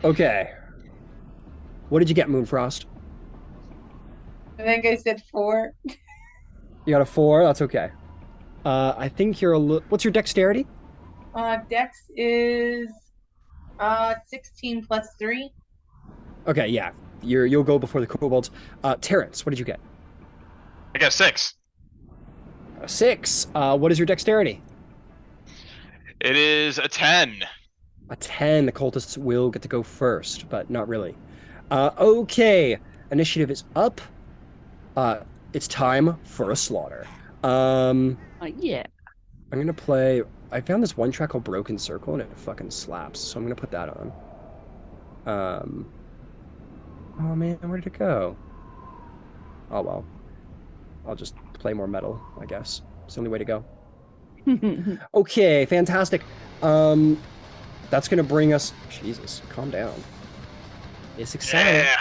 Okay. What did you get, Moonfrost? I think I said 4. You got a 4. That's okay. I think you're a little. What's your dexterity? Dex is 16 plus 3. Okay, yeah. You'll go before the kobolds. Terrence, what did you get? I got 6. A 6. What is your dexterity? It is a 10. A 10. The cultists will get to go first, but not really. Okay. Initiative is up. It's time for a slaughter. Yeah. I'm gonna play. I found this one track called Broken Circle, and it fucking slaps. So I'm gonna put that on. Oh man, where did it go? Oh well. I'll just play more metal, I guess. It's the only way to go. Okay, fantastic. That's gonna bring us. Jesus, calm down. It's exciting. Yeah.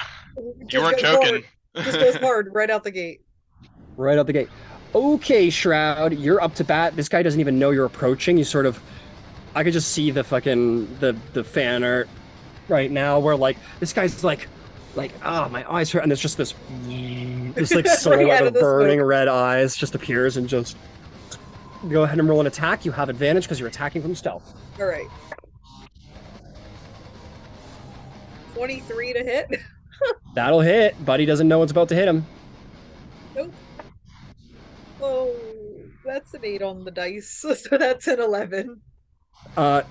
You Just weren't goes joking. hard. Just goes hard right out the gate. Right out the gate. Okay, Shroud, you're up to bat. This guy doesn't even know you're approaching. You sort of, I could just see the fucking the fan art right now, where like this guy's like, my eyes hurt, and there's just this like Right silhouette out of of the burning smoke. red eyes just appears and just go ahead and roll an attack. You have advantage because you're attacking from stealth. All right. 23 to hit. That'll hit. Buddy doesn't know what's about to hit him. Nope. Oh, that's an 8 on the dice. So that's an 11.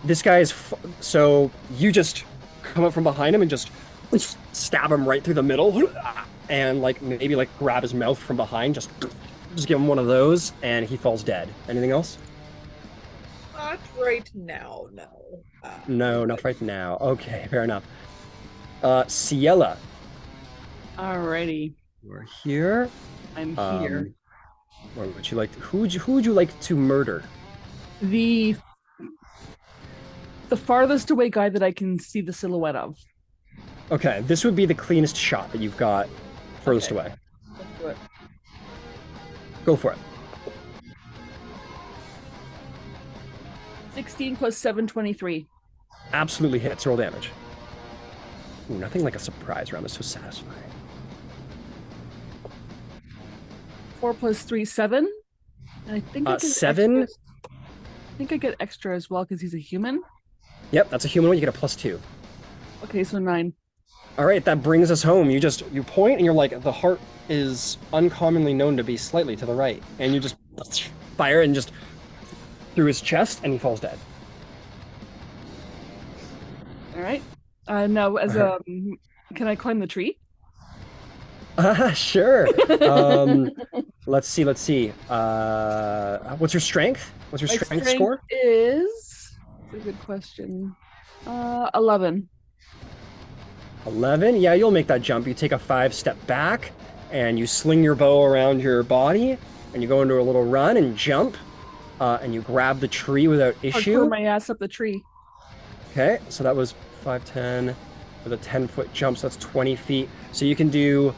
This guy is so you just come up from behind him and just stab him right through the middle, and like maybe like grab his mouth from behind, just give him one of those, and he falls dead. Anything else? Not right now, no. No, not right now. Okay, fair enough. Ciela, Alrighty. we're here. I'm here. What would you like? Who would you like to murder? The farthest away guy that I can see the silhouette of. Okay, this would be the cleanest shot that you've got furthest Okay. away. Let's do it. Go for it. 16 plus 7, 23. Absolutely hits. Roll damage. Ooh, nothing like a surprise round is so satisfying. 4 plus 3, 7. And I think I get 7? extra- I think I get extra as well because he's a human. Yep, that's a human one. You get a +2. Okay, so 9. All right, that brings us home. You point and you're like, the heart is uncommonly known to be slightly to the right, and you just fire and just through his chest, and he falls dead. All right. Now, as can I climb the tree? Sure. Let's see. What's your strength? What's your My strength score? Is that's a good question. 11. 11. Yeah, you'll make that jump. You take a 5-step back, and you sling your bow around your body, and you go into a little run and jump, and you grab the tree without I'll issue. throw my ass up the tree. Okay, so that was 5, 10 with a 10-foot jump, so that's 20 feet. So you can do.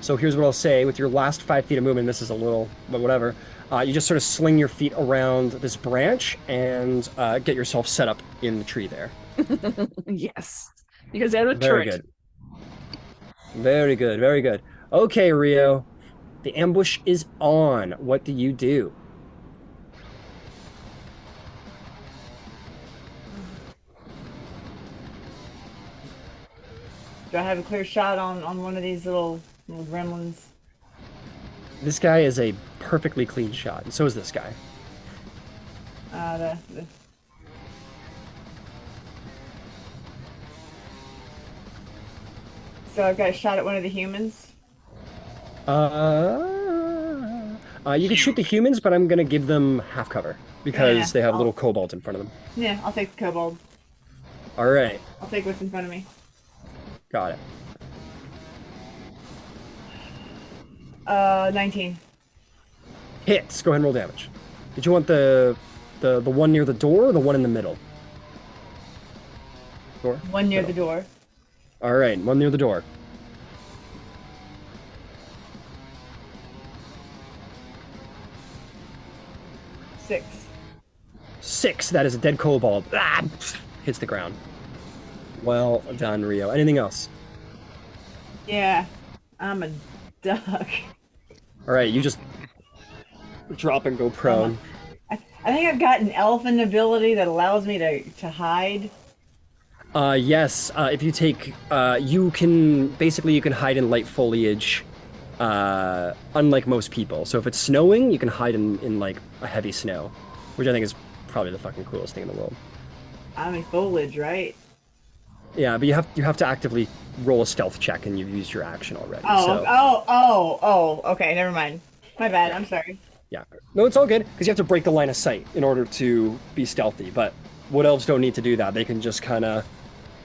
So here's what I'll say: with your last 5 feet of movement, this is a little, but whatever. You just sort of sling your feet around this branch and get yourself set up in the tree there. Yes, because they're a Very turret. good. Very good. Very good. Okay, Rio, the ambush is on. What do you do? Do I have a clear shot on one of these little gremlins? This guy is a perfectly clean shot, and so is this guy. So I've got a shot at one of the humans. You can shoot the humans, but I'm gonna give them half cover because Yeah, they have little kobolds in front of them. Yeah, I'll take the kobold. All right, I'll take what's in front of me. got it. 19. Hits. Go ahead and roll damage. Did you want the one near the door or the one in the middle? Door. One near the door. All right, one near the door. Six. 6. That is a dead kobold. Ah, hits the ground. Well done, Rio. Anything else? Yeah, I'm a duck. All right, you just drop and go prone. I think I've got an elephant ability that allows me to hide. Yes. If you take, you can hide in light foliage, unlike most people. So if it's snowing, you can hide in like a heavy snow, which I think is probably the fucking coolest thing in the world. I'm in foliage, right? Yeah, but you have to actively roll a stealth check, and you've used your action already. Oh, so. oh. Okay, never mind. My bad. I'm sorry. Yeah. No, it's all good, because you have to break the line of sight in order to be stealthy, but wood elves don't need to do that. They can just kind of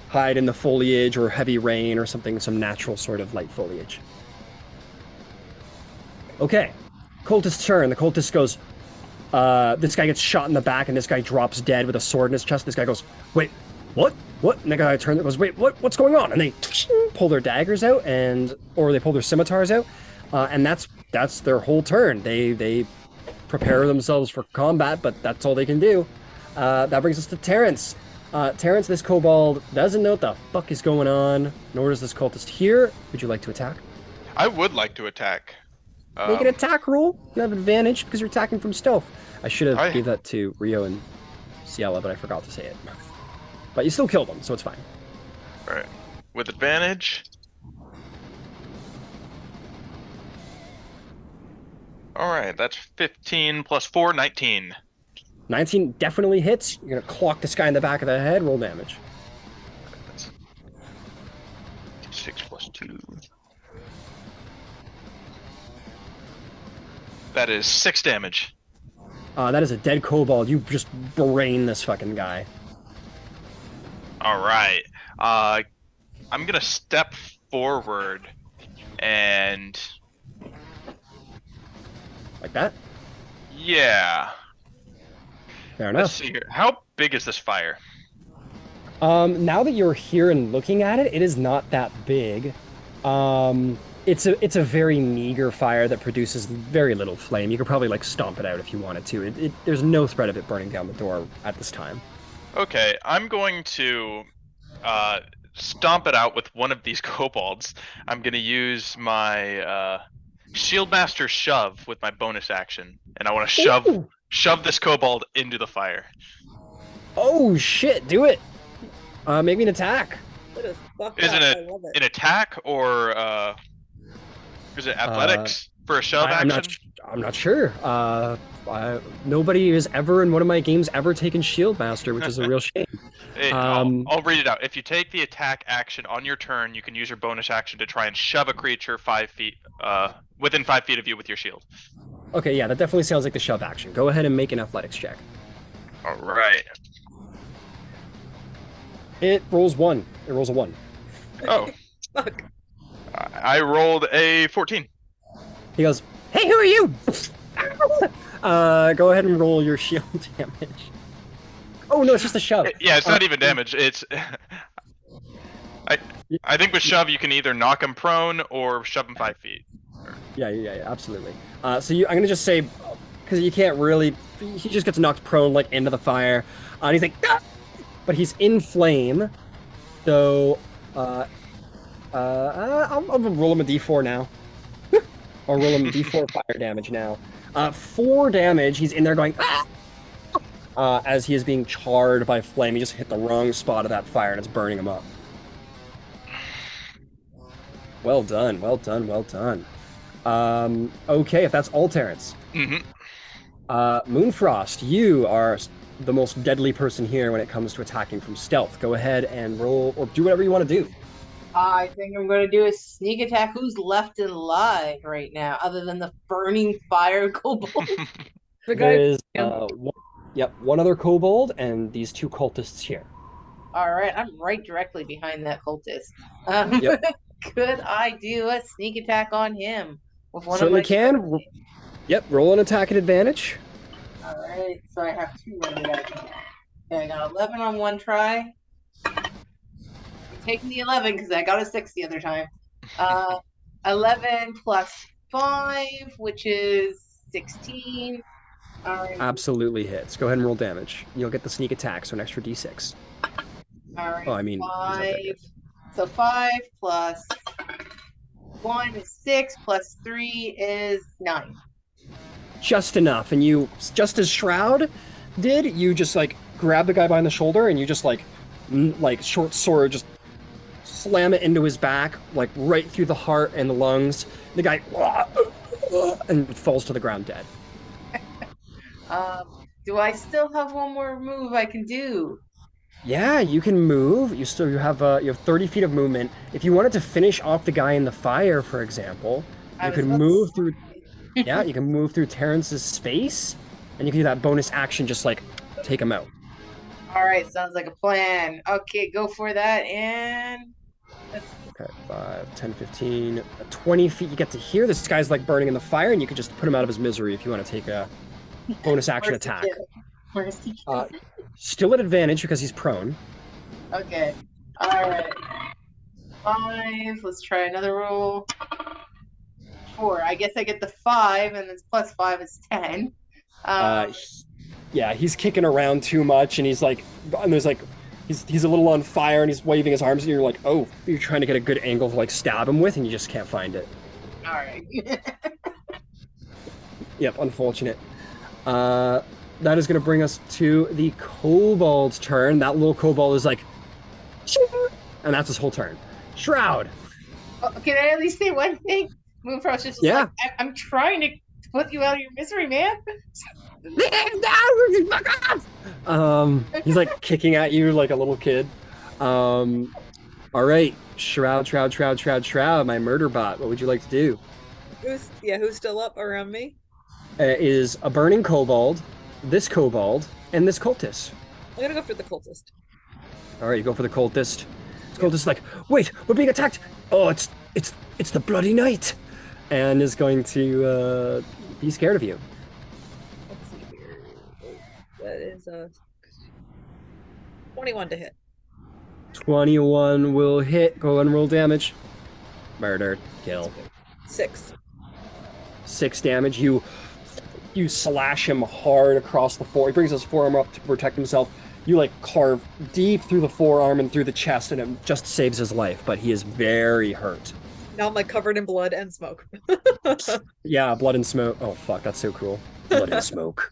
hide in the foliage or heavy rain or something, some natural sort of light foliage. Okay. Cultist's turn. The cultist goes, this guy gets shot in the back, and this guy drops dead with a sword in his chest. This guy goes, wait, what? What? And the guy turns and goes, wait, what's going on? And they pull their daggers out, or they pull their scimitars out, and that's their whole turn. They prepare themselves for combat, but that's all they can do. That brings us to Terrence. Terrence, this kobold doesn't know what the fuck is going on, nor does this cultist here. Would you like to attack? I would like to attack. Make an attack roll. You have advantage because you're attacking from stealth. I should have gave that to Rio and Ciela, but I forgot to say it. But you still killed them, so it's fine. Right. with advantage. All right, that's 15 plus 4, 19. 19 definitely hits. You're gonna clock this guy in the back of the head. Roll damage. That's 6 plus 2. That is 6 damage. That is a dead kobold. You just brain this fucking guy. All right. I'm gonna step forward and Like that? yeah. Fair Let's enough. see here. How big is this fire? Now that you're here and looking at it, it is not that big. It's a very meager fire that produces very little flame. You could probably like stomp it out if you wanted to. There's no threat of it burning down the door at this time. Okay, I'm going to stomp it out with one of these kobolds. I'm gonna use my Shieldmaster shove with my bonus action, and I want to Ooh. shove this kobold into the fire. Oh shit! Do it. Make me an attack. What is fuck Isn't that? it I love it. an attack or is it athletics for a shove I'm action? I'm not sure. Nobody has ever in one of my games ever taken Shieldmaster, which is a real shame. I'll read it out. If you take the attack action on your turn, you can use your bonus action to try and shove a creature 5 feet, within 5 feet of you with your shield. Okay, yeah, that definitely sounds like the shove action. Go ahead and make an athletics check. All right. It rolls 1. It rolls a 1. Oh, Fuck. I rolled a 14. He goes, "Hey, who are you?" Go ahead and roll your shield damage. Oh no, it's just a shove. Yeah, it's not even damage. It's I think with shove you can either knock him prone or shove him 5 feet. Yeah, absolutely. I'm gonna just say, because you can't really, he just gets knocked prone like into the fire, and he's like, "Ah!" But he's in flame, so I'll roll him a d4 now. I'll roll him a d4 fire damage now. 4 damage. He's in there going, "Ah!" As he is being charred by flame. He just hit the wrong spot of that fire, and it's burning him up. Well done. Okay, if that's all, Terrence. Mm-hmm. Moonfrost, you are the most deadly person here when it comes to attacking from stealth. Go ahead and roll, or do whatever you want to do. I think I'm going to do a sneak attack. Who's left alive right now, other than the burning fire kobold? The There guy. is one other kobold and these 2 cultists here. All right, I'm right directly behind that cultist. Yep. Could I do a sneak attack on him with one Certainly of my? can. Yep, roll an attack at advantage. All right, so I have 2 rendered actions. Okay, I got 11 on one try. I'm taking the 11 because I got a 6 the other time. 11 plus 5, which is 16. All right. Absolutely hits. Go ahead and roll damage. You'll get the sneak attack, so an extra d6. All right. Oh, I mean, he's not that 5. good. So 5 plus 1 is 6, plus 3 is 9. Just enough, and you, just as Shroud did, you just like grab the guy behind the shoulder and you just like short sword, just slam it into his back, like right through the heart and the lungs. The guy and falls to the ground dead. Do I still have one more move I can do? Yeah, you can move. You have 30 feet of movement. If you wanted to finish off the guy in the fire, for example, I you was could about to move say. through. Yeah, you can move through Terrence's space, and you can do that bonus action, just like take him out. All right, sounds like a plan. Okay, go for that, and Okay, 5, 10, 15, 20 feet. You get to here. This guy's like burning in the fire, and you can just put him out of his misery if you want to take a bonus action Mercy attack. kill. Mercy kill. Still at advantage because he's prone. Okay. All right. 5. Let's try another roll. 4. I guess I get the 5, and it's plus 5 is 10. Yeah, he's kicking around too much, and he's like, and there's like, he's a little on fire, and he's waving his arms, and you're like, oh, you're trying to get a good angle to like stab him with, and you just can't find it. All right. Yep, unfortunate. That is going to bring us to the kobold's turn. That little kobold is like, and that's his whole turn. Shroud. Oh, can I at least say one thing? Moonfrost's just Yeah. like, I'm trying to put you out of your misery, man. He's like kicking at you like a little kid. All right, Shroud, my murder bot. What would you like to do? Who's still up around me? Is a burning kobold, this kobold, and this cultist. I'm gonna go for the cultist. All right, you go for the cultist. This cultist is like, wait, we're being attacked. Oh, it's the bloody knight, and is going to be scared of you. Let's see here. That is a 21 to hit. 21 will hit. Go and roll damage. Murder, kill. 6. 6 damage. You slash him hard across the forearm. He brings his forearm up to protect himself. You like carve deep through the forearm and through the chest, and it just saves his life. But he is very hurt. Now I'm like covered in blood and smoke. Yeah, blood and smoke. Oh fuck, that's so cool. Blood and smoke.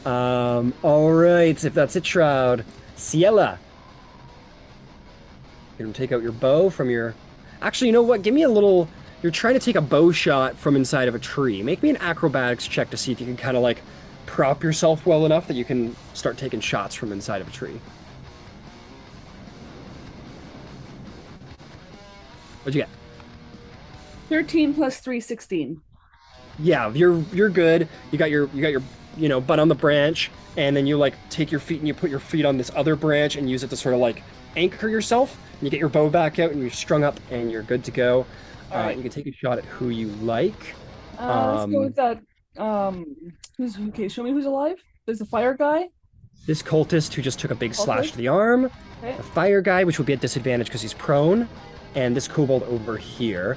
All right, if that's it, Shroud. Ciela. You're gonna take out your bow from your. Actually, you know what? Give me a little. You're trying to take a bow shot from inside of a tree. Make me an acrobatics check to see if you can kind of like prop yourself well enough that you can start taking shots from inside of a tree. What'd you get? 13 plus 3, 16. Yeah, you're good. You got your butt on the branch, and then you like take your feet and you put your feet on this other branch and use it to sort of like anchor yourself. And you get your bow back out and you're strung up and you're good to go. All right. You can take a shot at who you like. Let's go with that. Who's okay? Show me who's alive. There's the fire guy. This cultist who just took a big slash Okay. to the arm. Okay. The fire guy, which will be at disadvantage because he's prone, and this kobold over here.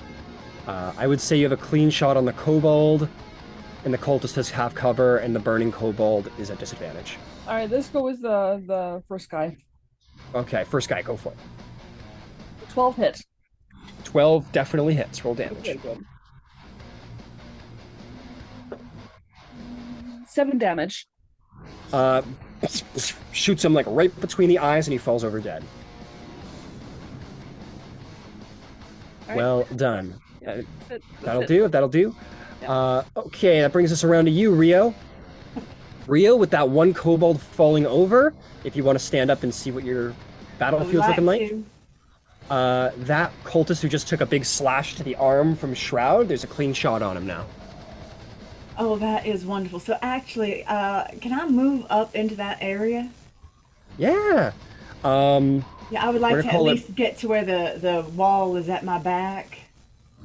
I would say you have a clean shot on the kobold, and the cultist has half cover, and the burning kobold is at disadvantage. All right, let's go with the first guy. Okay, first guy, go for it. 12 hit. 12 definitely hits. Roll damage. Okay, good. 7 damage. Shoots him like right between the eyes, and he falls over dead. All right. Well done. That's it. That'll do. Okay, that brings us around to you, Rio. Rio, with that one kobold falling over, if you want to stand up and see what your battlefield's looking like. to. That cultist who just took a big slash to the arm from Shroud, there's a clean shot on him now. Oh, that is wonderful. So actually, can I move up into that area? Yeah. Yeah, I would like We're to gonna at call it- least get to where the wall is at my back.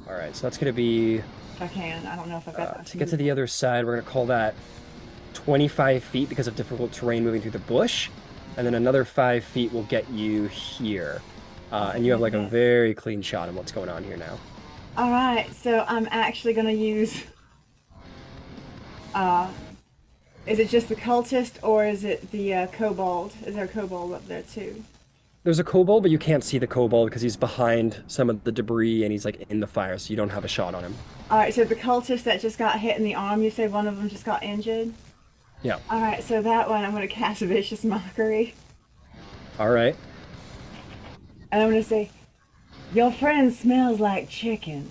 All right, so that's going to be, If I can. I don't know if I've got that. to get to the other side, we're going to call that 25 feet because of difficult terrain moving through the bush. And then another 5 feet will get you here. And you have like a very clean shot of what's going on here now. All right, so I'm actually going to use. Is it just the cultist or is it the kobold? Is there a kobold up there too? There's a kobold, but you can't see the kobold because he's behind some of the debris and he's like in the fire, so you don't have a shot on him. All right, so the cultist that just got hit in the arm, you say one of them just got injured? Yeah. All right, so that one I'm going to cast Vicious Mockery. All right. And I'm going to say, your friend smells like chicken.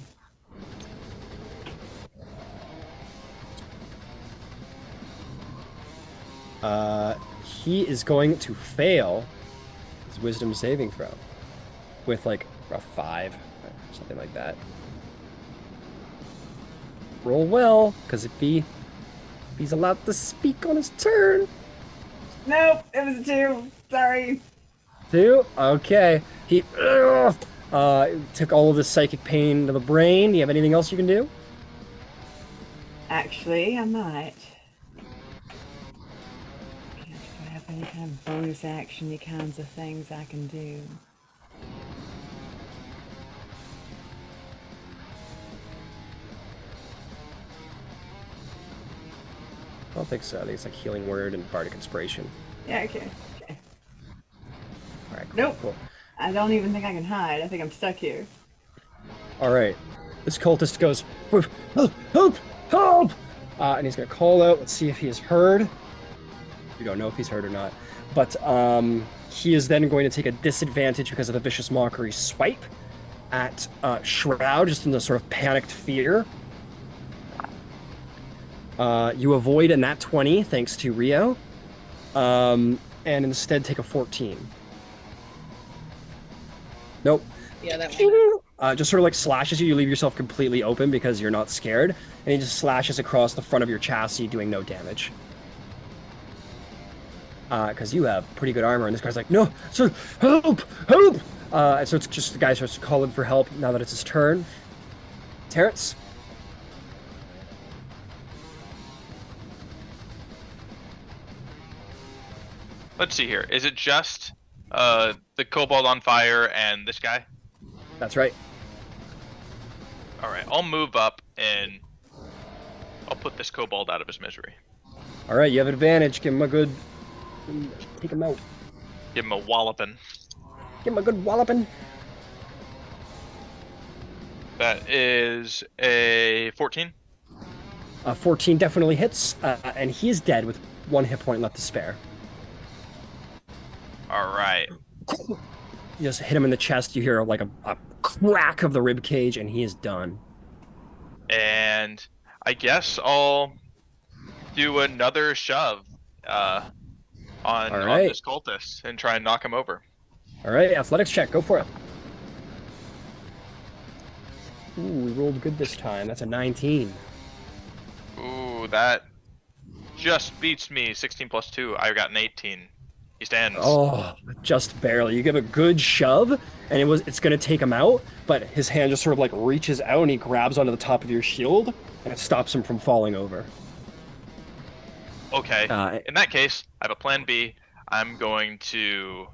He is going to fail his wisdom saving throw with like a 5 or something like that. Roll well, because if he's allowed to speak on his turn. Nope, it was a 2. Sorry. 2? Okay. He took all of the psychic pain to the brain. Do you have anything else you can do? Actually, I might. Do I have any kind of bonus action-y kinds of things I can do? I don't think so. I think it's like healing word and bardic inspiration. Yeah, okay. Okay. All right. Cool, Nope. Cool. I don't even think I can hide. I think I'm stuck here. All right. This cultist goes, help, help, help! And he's gonna call out. Let's see if he is heard. We don't know if he's heard or not, but he is then going to take a disadvantage because of the vicious mockery swipe, at Shroud, just in a sort of panicked fear. You avoid a nat 20 thanks to Rio, and instead take a 14. Nope. Yeah, that one. Just sort of like slashes you. You leave yourself completely open because you're not scared, and he just slashes across the front of your chassis, doing no damage. Because you have pretty good armor, and this guy's like, no, sir, help, help! And so it's just the guy starts calling for help now that it's his turn. Terrence? Let's see here. Is it just the kobold on fire and this guy? That's right. All right, I'll move up and I'll put this kobold out of his misery. All right, you have advantage. Give him a good... Take him out. Give him a walloping. Give him a good walloping. That is a 14. 14 definitely hits, and he is dead with 1 hit point left to spare. All right. You just hit him in the chest. You hear like a crack of the rib cage, and he is done. And I guess I'll do another shove on this cultist and try and knock him over. All right, athletics check. Go for it. Ooh, we rolled good this time. That's a 19. Ooh, that just beats me. 16 plus 2. I got an 18. He stands. Oh, just barely. You give a good shove, and it's going to take him out, but his hand just sort of like reaches out and he grabs onto the top of your shield, and it stops him from falling over. Okay. In that case, I have a plan B. I'm going to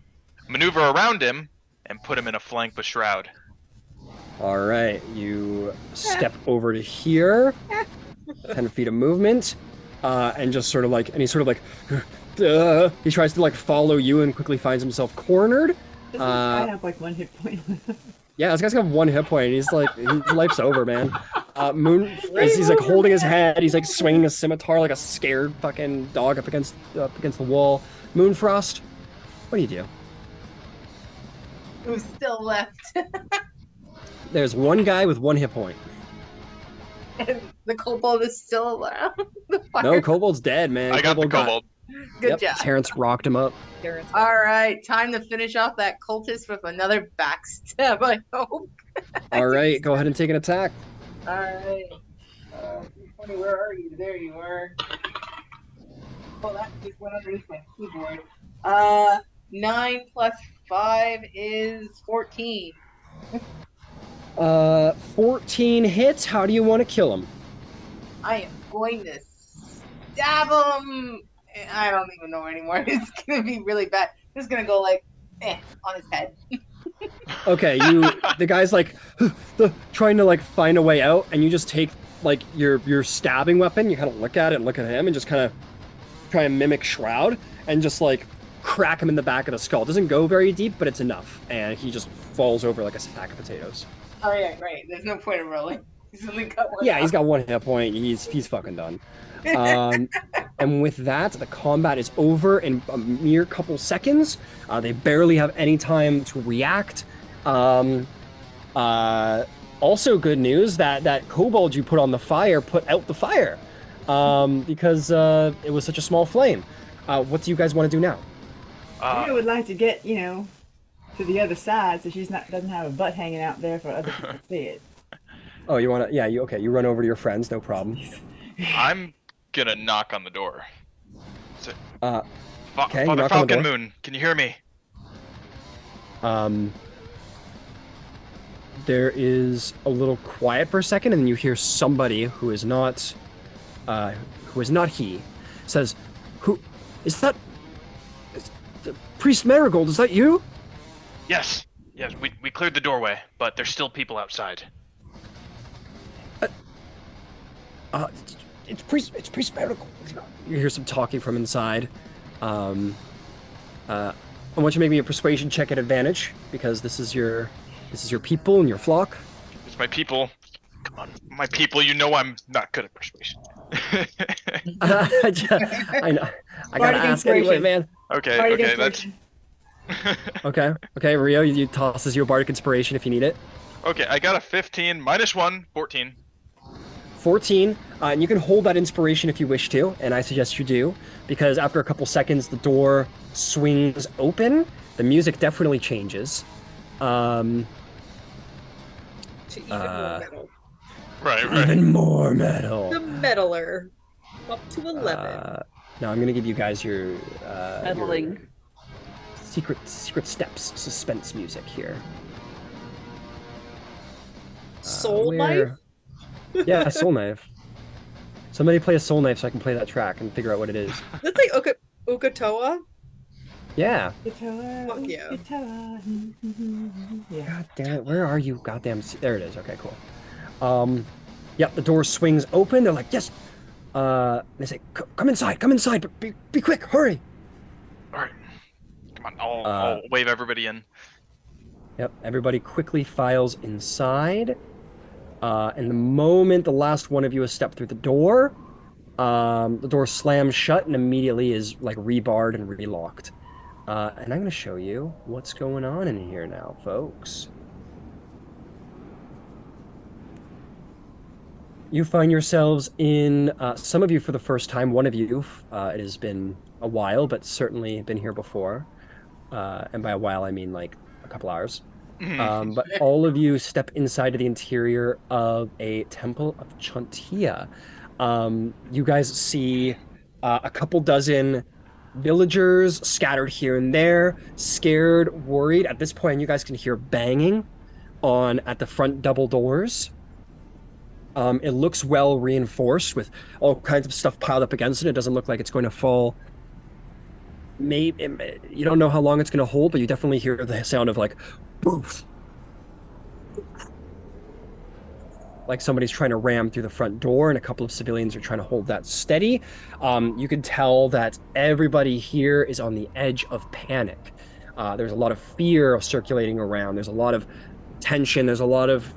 maneuver around him and put him in a flank with Shroud. All right, you step over to here, 10 feet of movement, and just sort of like, and he's sort of like, he tries to like follow you and quickly finds himself cornered. I have like 1 hit point. Yeah, this guy's got 1 hit point. He's like, his life's over, man. Moon, he's like holding his head. He's like swinging a scimitar like a scared fucking dog up against the wall. Moonfrost, what do you do? Who's still left? There's one guy with 1 hit point. And the kobold is still around. No, Kobold's dead, man. I got the kobold. Good job. Terrence rocked him up. All right, time to finish off that cultist with another backstab, I hope. All right, go ahead and take an attack. All right. Where are you? There you are. Oh, that just went underneath my keyboard. 9 plus 5 is 14. 14 hits. How do you want to kill him? I am going to stab him. I don't even know anymore. It's gonna be really bad. I'm just gonna go like, on his head. Okay, the guy's like trying to like find a way out, and you just take like your stabbing weapon. You kind of look at it and look at him, and just kind of try and mimic Shroud, and just like crack him in the back of the skull. It doesn't go very deep, but it's enough, and he just falls over like a sack of potatoes. Oh yeah, great. There's no point in rolling. He's only got 1. Yeah, he's got 1 hit point. He's fucking done. And with that, the combat is over in a mere couple seconds. They barely have any time to react. Also, good news that kobold you put on the fire put out the fire because it was such a small flame. What do you guys want to do now? I would like to get, to the other side so she's doesn't have a butt hanging out there for other people to see it. Oh, you want to? Yeah, you run over to your friends, no problem. I'm gonna knock on the door. Okay, Father knock on the Falcon door. Moon, can you hear me? There is a little quiet for a second, and then you hear somebody who is not he, says, "Who is that? Priest Marigold, is that you?" Yes, we cleared the doorway, but there's still people outside. It's Priest Marigold. You hear some talking from inside. I want you to make me a persuasion check at advantage because this is your people and your flock. It's my people. Come on, my people. You know I'm not good at persuasion. I know. I gotta ask anyway, man. Okay, that's Okay, Rio, you tosses you a bardic inspiration if you need it. Okay, I got a 15 minus 1, 14. 14, and you can hold that inspiration if you wish to, and I suggest you do, because after a couple seconds, the door swings open. The music definitely changes. To even more metal. Right. Even more metal. The meddler. Up to 11. Now I'm gonna give you guys your Meddling. secret steps suspense music here. Soul where- Knife? Yeah, Soul Knife. Somebody play a Soul Knife so I can play that track and figure out what it is. That's like Ukatoa? Yeah. Guitar, Fuck yeah. guitar. Yeah. God damn it, where are you? Goddamn. There it is. Okay, cool. Yep, the door swings open. They're like, yes. They say, come inside, but be quick, hurry. All right. Come on, I'll wave everybody in. Yep, everybody quickly files inside. And the moment the last one of you has stepped through the door slams shut and immediately is like rebarred and relocked. And I'm going to show you what's going on in here now, folks. You find yourselves in, some of you for the first time, one of you, it has been a while, but certainly been here before. And by a while, I mean like a couple hours. But all of you step inside of the interior of a temple of Chantia. You guys see a couple dozen villagers scattered here and there, scared, worried. At this point, you guys can hear banging at the front double doors. It looks well reinforced with all kinds of stuff piled up against it. It doesn't look like it's going to fall. Maybe you don't know how long it's going to hold, but you definitely hear the sound of like boof, like somebody's trying to ram through the front door, and a couple of civilians are trying to hold that steady. You can tell that everybody here is on the edge of panic. There's a lot of fear circulating around. There's a lot of tension. There's a lot of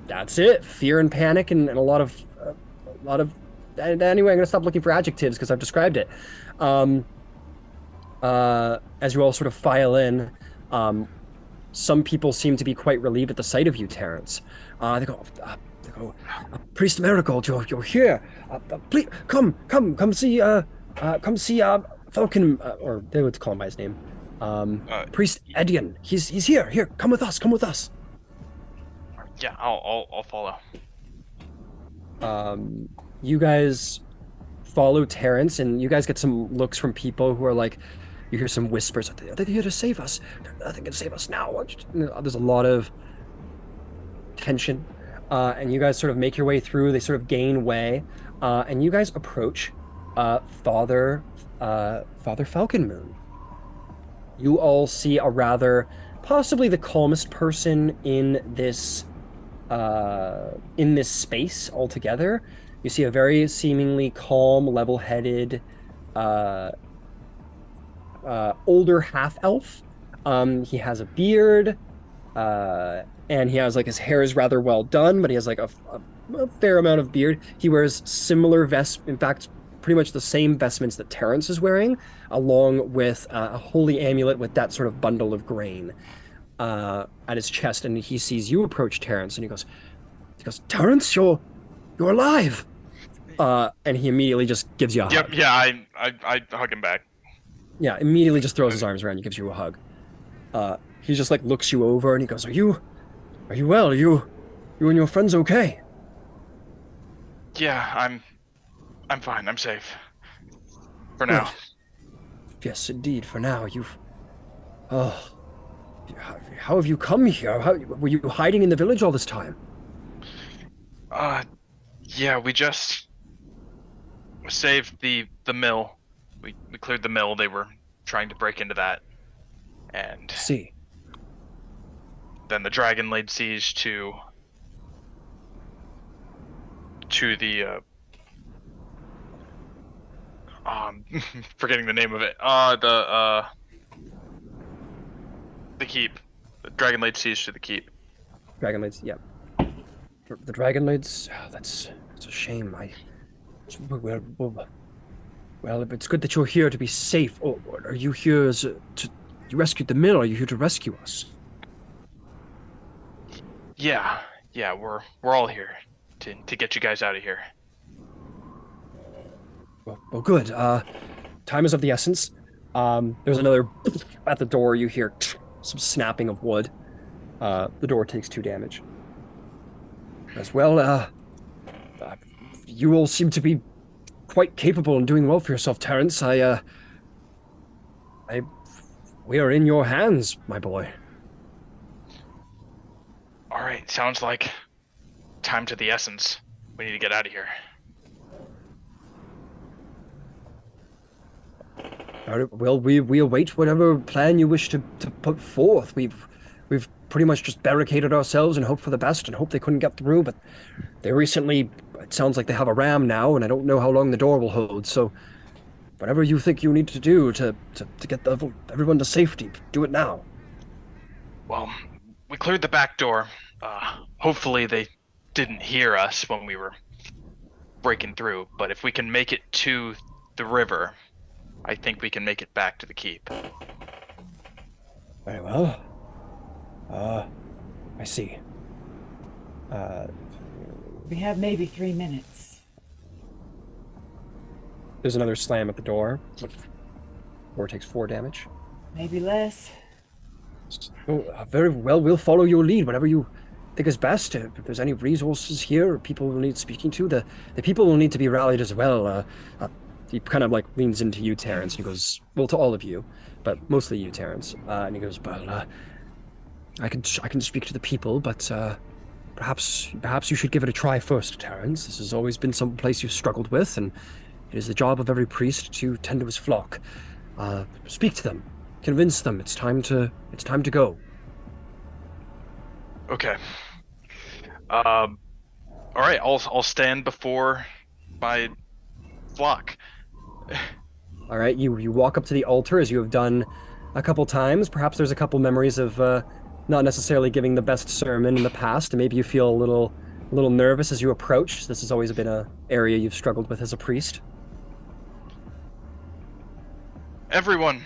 that's it, fear and panic, and a lot of anyway, I'm gonna stop looking for adjectives because I've described it. As you all sort of file in, some people seem to be quite relieved at the sight of you, Terrence. They go, Priest Marigold, you're here. Please come see Falcon, or they would call him by his name. Priest Edion. He's here. Here, come with us. Yeah, I'll follow. You guys follow Terrence, and you guys get some looks from people who are like, you hear some whispers, are they here to save us? Nothing can save us now. There's a lot of tension, and you guys sort of make your way through. They sort of gain way, and you guys approach Father Falconmoon. You all see a rather, possibly the calmest person in this space altogether. You see a very seemingly calm, level-headed, older half-elf. He has a beard, and he has like his hair is rather well done, but he has like a fair amount of beard. He wears similar in fact, pretty much the same vestments that Terrence is wearing, along with a holy amulet with that sort of bundle of grain at his chest. And he sees you approach Terrence, and he goes, Terrence, you're alive. And he immediately just gives you a hug. Yep, yeah, I hug him back. Yeah, immediately just throws his arms around you, gives you a hug. He just like looks you over and he goes, Are you well? Are you and your friends okay? Yeah, I'm fine. I'm safe. For now. Yes, indeed. For now, how have you come here? Were you hiding in the village all this time? Yeah, we just saved the mill. We cleared the mill. They were trying to break into that, and see. Then the dragon laid siege to the forgetting the name of it. The keep. The dragon laid siege to the keep. Dragon laid, yeah. The dragon laids. Oh, that's a shame. Well, it's good that you're here to be safe. Or are you here you rescued the mill? Or are you here to rescue us? Yeah, yeah, we're all here to get you guys out of here. Well, good. Time is of the essence. There's another at the door. You hear some snapping of wood. The door takes 2 damage. As well, you all seem to be quite capable and doing well for yourself, Terrence. We are in your hands, my boy. All right, sounds like time to the essence. We need to get out of here. All right, well, we await whatever plan you wish to put forth. We've pretty much just barricaded ourselves and hoped for the best and hoped they couldn't get through, but they recently, it sounds like they have a ram now, and I don't know how long the door will hold, so whatever you think you need to do to get everyone to safety, do it now. Well, we cleared the back door. Hopefully they didn't hear us when we were breaking through, but if we can make it to the river, I think we can make it back to the keep. Very well. I see. We have maybe 3 minutes. There's another slam at the door. Door takes 4 damage. Maybe less. Oh, very well, we'll follow your lead, whatever you think is best. If there's any resources here or people who need speaking to, the people will need to be rallied as well. He kind of like leans into you, Terrence, and he goes, well, to all of you, but mostly you, Terrence. And he goes, well, I can speak to the people, but perhaps you should give it a try first, Terrence. This has always been some place you've struggled with, and it is the job of every priest to tend to his flock. Speak to them, convince them. It's time to go. Okay. All right. I'll stand before my flock. All right, you walk up to the altar as you have done a couple times. Perhaps there's a couple memories of not necessarily giving the best sermon in the past, and maybe you feel a little nervous as you approach. This has always been an area you've struggled with as a priest. Everyone.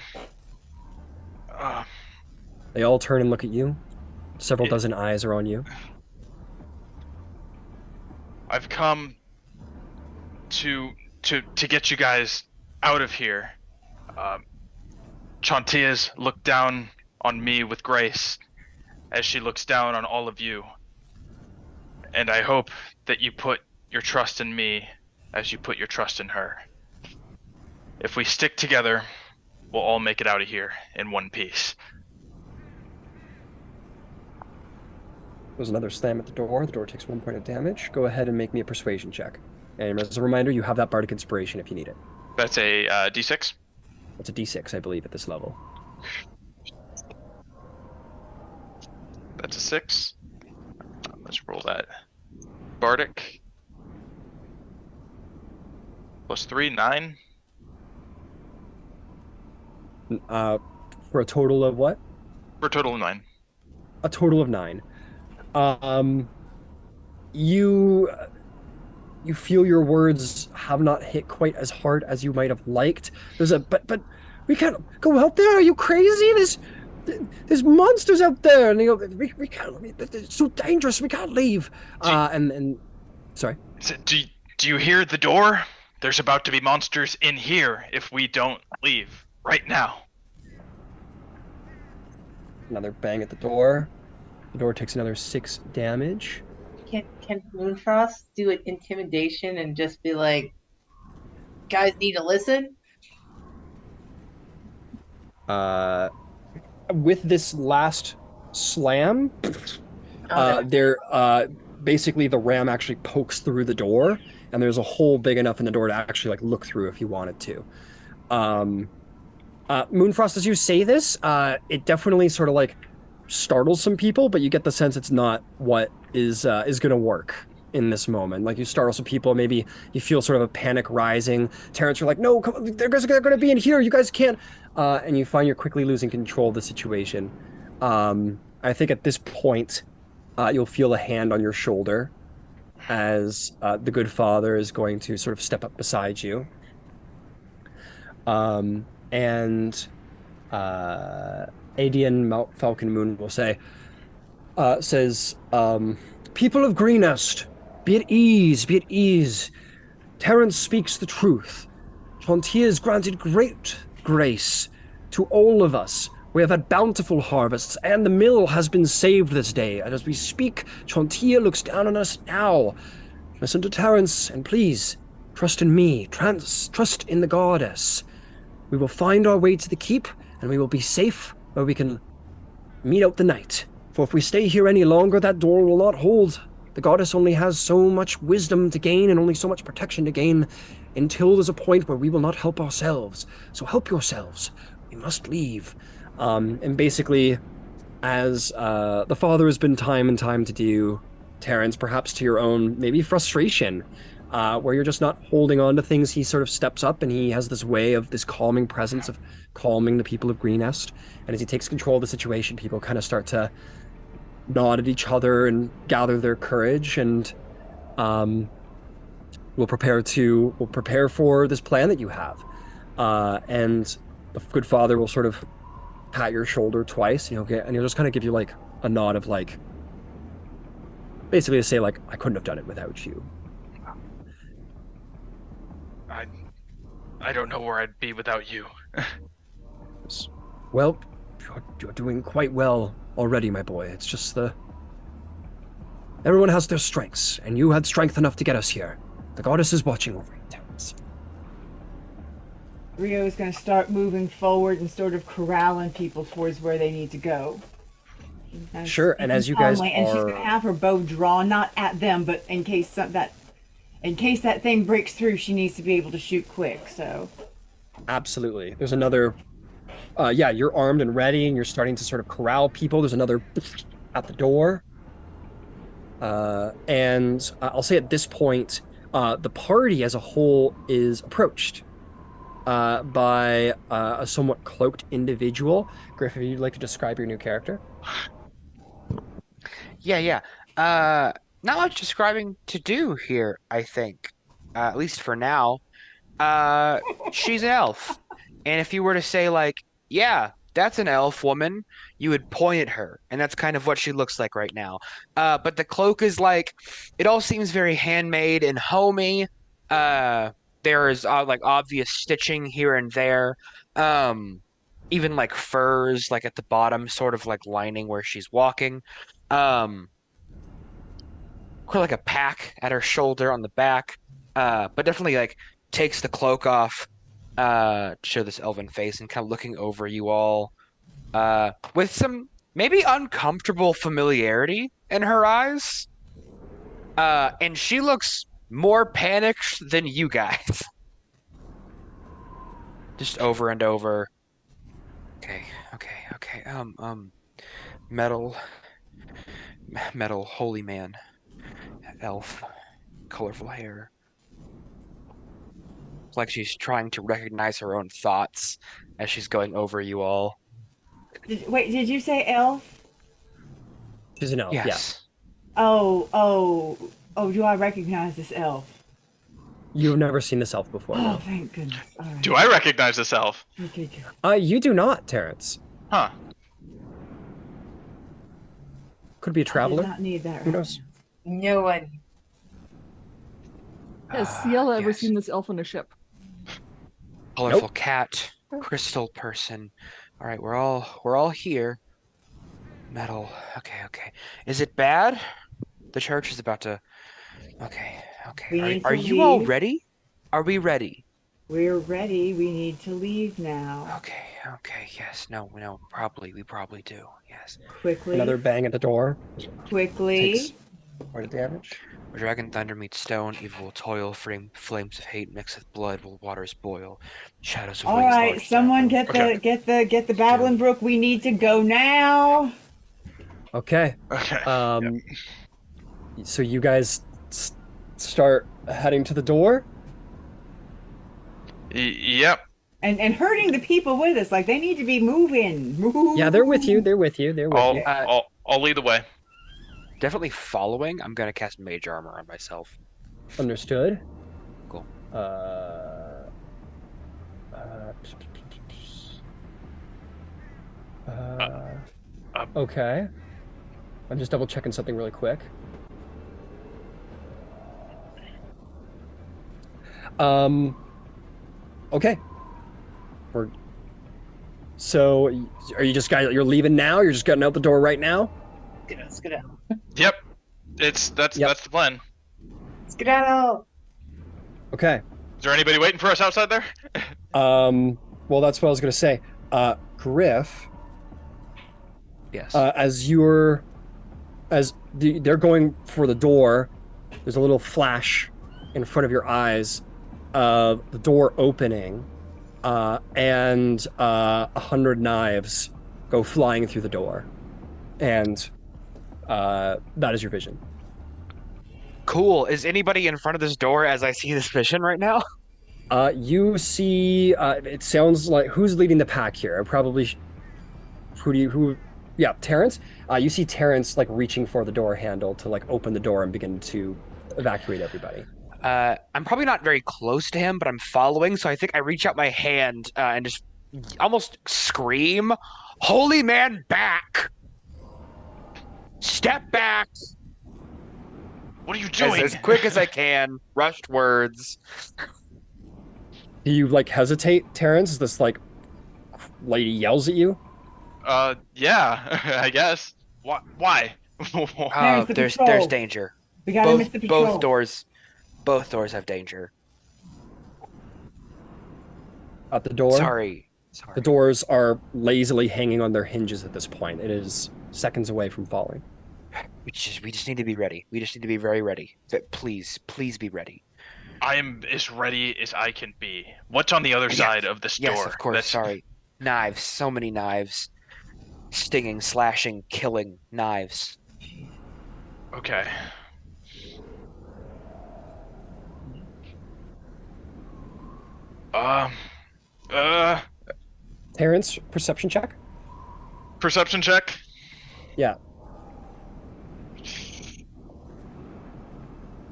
They all turn and look at you. Several dozen eyes are on you. I've come to get you guys out of here. Chantia's looked down on me with grace as she looks down on all of you. And I hope that you put your trust in me as you put your trust in her. If we stick together, we'll all make it out of here in one piece. There's another slam at the door. The door takes 1 point of damage. Go ahead and make me a persuasion check. And as a reminder, you have that bardic inspiration if you need it. That's a D6? It's a D6, I believe, at this level. That's a 6. Let's roll that. Bardic. Plus 3, 9. For a total of what? For a total of 9. A total of 9. You feel your words have not hit quite as hard as you might have liked. But we can't go out there. Are you crazy? There's monsters out there, and we can't. It's so dangerous. We can't leave. Sorry. Do you hear the door? There's about to be monsters in here if we don't leave right now. Another bang at the door. The door takes another 6 damage. Can Moonfrost do an intimidation and just be like, guys need to listen? With this last slam, basically the ram actually pokes through the door, and there's a hole big enough in the door to actually like look through if you wanted to. Moonfrost, as you say this, it definitely sort of like startles some people, but you get the sense it's not what is going to work in this moment. Like, you startle some people, maybe you feel sort of a panic rising. Terrence, you're like, no, come on, they're going to be in here, you guys can't. And you find you're quickly losing control of the situation. I think at this point, you'll feel a hand on your shoulder as the good father is going to sort of step up beside you. And Adian Falcon Moon will say, says, "People of Greenest, be at ease, be at ease. Terence speaks the truth. Chantier has granted great grace to all of us. We have had bountiful harvests, and the mill has been saved this day. And as we speak, Chantier looks down on us now. Listen to Terence, and please, trust in me. Trust in the goddess. We will find our way to the keep, and we will be safe where we can meet out the night. For if we stay here any longer, that door will not hold. The goddess only has so much wisdom to gain and only so much protection to gain until there's a point where we will not help ourselves. So help yourselves. We must leave." And basically, as the father has been time and time to do, Terence, perhaps to your own maybe frustration, where you're just not holding on to things, he sort of steps up and he has this way of this calming presence of calming the people of Greenest. And as he takes control of the situation, people kind of start to nod at each other and gather their courage, and we'll prepare for this plan that you have. And the good father will sort of pat your shoulder twice, and he'll just kind of give you like a nod of like, basically to say like, I couldn't have done it without you. I don't know where I'd be without you. Well, you're doing quite well already, my boy. It's just everyone has their strengths, and you had strength enough to get us here. The goddess is watching over you, Terence. Rio is going to start moving forward and sort of corralling people towards where they need to go. Sure, and as you guys and she's going to have her bow drawn, not at them, but in case that thing breaks through, she needs to be able to shoot quick. So, absolutely, there's another. You're armed and ready, and you're starting to sort of corral people. There's another at the door, and I'll say at this point, the party as a whole is approached by a somewhat cloaked individual. Griff, if you'd like to describe your new character. Yeah. Not much describing to do here, I think. At least for now. She's an elf. And if you were to say, like, yeah, that's an elf woman, you would point at her. And that's kind of what she looks like right now. But the cloak is like, it all seems very handmade and homey. There is like obvious stitching here and there. Even like furs, like at the bottom, sort of like lining where she's walking. Or like a pack at her shoulder on the back, but definitely like takes the cloak off to show this elven face and kind of looking over you all with some maybe uncomfortable familiarity in her eyes. And she looks more panicked than you guys. Just over and over. Okay. Metal, holy man. Elf, colorful hair. It's like she's trying to recognize her own thoughts as she's going over you all. Did you say elf? She's an elf, Yes. yeah. Oh, do I recognize this elf? You've never seen this elf before, Oh, no? thank goodness. All right. Do I recognize this elf? Okay, good. You do not, Terence. Huh. Could be a I traveler. did not need that. Who right knows? now. No one. Has Ciela ever yes. seen this elf on a ship? Colorful cat, crystal person. All right, we're all here. Metal. Okay. Is it bad? The church is about to. Okay. We need Are to you all leave. ready? Are we ready? We're ready. We need to leave now. Okay. Yes. No. We probably do. Yes. Quickly. Another bang at the door. Quickly. Takes quite a damage. Where dragon thunder meets stone, evil will toil, flames of hate mix with blood, will waters boil. Shadows of All wings right, large someone shadow. get the Babbling Brook. We need to go now. Okay. Okay. So you guys start heading to the door. Yep. And hurting the people with us. Like, they need to be moving. Move. Yeah, they're with you. They're with you. I'll lead the way. Definitely following. I'm gonna cast mage armor on myself. Understood. Cool. Okay. I'm just double checking something really quick. Okay. So, are you just guys? You're leaving now? You're just getting out the door right now? Skedaddle. Yep. That's the plan. Skedaddle. Okay. Is there anybody waiting for us outside there? Well, that's what I was gonna say. Griff, Yes. They're going for the door, there's a little flash in front of your eyes of the door opening, and 100 knives go flying through the door, and that is your vision. Cool. Is anybody in front of this door as I see this vision right now? You see, it sounds like who's leading the pack here? Yeah, Terrence. You see Terrence like reaching for the door handle to like open the door and begin to evacuate everybody. I'm probably not very close to him, but I'm following, so I think I reach out my hand and just almost scream, "Holy man, back! Step back!" What are you doing? As quick as I can, rushed words. Do you like hesitate, Terrence? This like lady yells at you. Yeah, I guess. Why? There's the There's patrol. danger. We gotta miss the patrol. Both doors have danger. At the door. Sorry. The doors are lazily hanging on their hinges at this point. It is seconds away from falling. We just need to be ready. We just need to be very ready. Please be ready. I am as ready as I can be. What's on the other side of this door? Yes, of course. Sorry. Knives. So many knives. Stinging, slashing, killing knives. Okay. Terrence, perception check. Perception check. Yeah.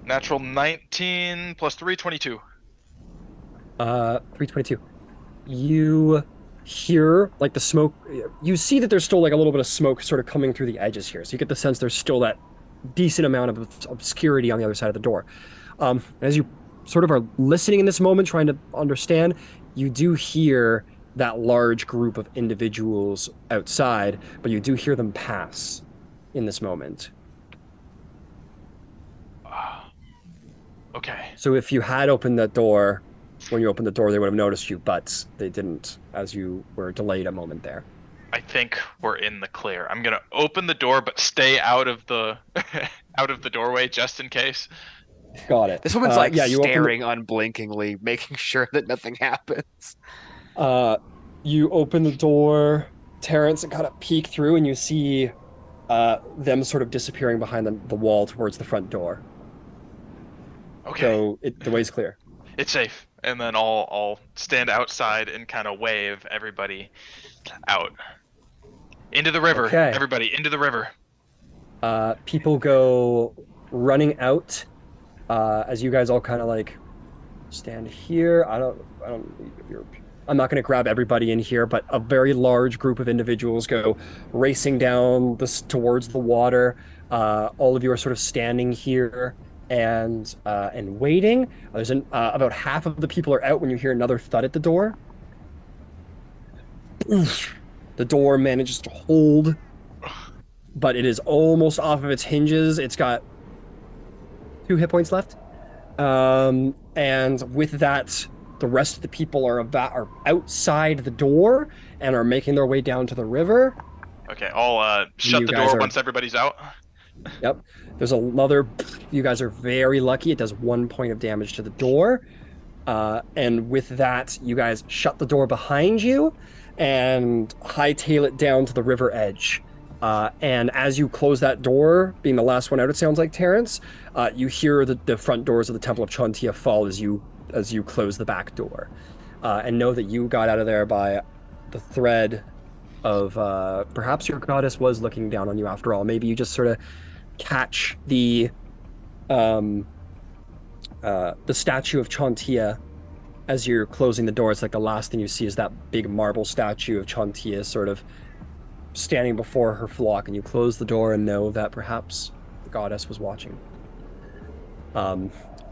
Natural 19 plus 3, 22. 322. You hear like the smoke. You see that there's still like a little bit of smoke sort of coming through the edges here. So you get the sense there's still that decent amount of obscurity on the other side of the door. As you sort of are listening in this moment, trying to understand, you do hear that large group of individuals outside, but you do hear them pass in this moment. Okay. So if you had opened that door, when you opened the door, they would have noticed you, but they didn't, as you were delayed a moment there. I think we're in the clear. I'm gonna open the door, but stay out of the out of the doorway just in case. Got it. This woman's like you open staring unblinkingly, making sure that nothing happens. You open the door, Terrence, and kind of peek through, and you see them sort of disappearing behind the wall towards the front door. Okay. So the way's clear. It's safe. And then I'll stand outside and kind of wave everybody out. Into the river. Okay. Everybody, into the river. People go running out as you guys all kind of like stand here. I'm not going to grab everybody in here, but a very large group of individuals go racing down towards the water. All of you are sort of standing here and waiting. There's about half of the people are out when you hear another thud at the door. The door manages to hold, but it is almost off of its hinges. It's got 2 hit points left. And with that, the rest of the people are outside the door and are making their way down to the river. Okay, I'll shut the door once everybody's out. Yep. There's another. You guys are very lucky. It does 1 point of damage to the door. And with that, you guys shut the door behind you and hightail it down to the river edge. And as you close that door, being the last one out, it sounds like, Terrence, you hear the front doors of the Temple of Chauntea fall as you close the back door. And know that you got out of there by the thread of perhaps your goddess was looking down on you after all. Maybe you just sort of catch the statue of Chauntea as you're closing the door. It's like the last thing you see is that big marble statue of Chauntea sort of standing before her flock, and you close the door and know that perhaps the goddess was watching.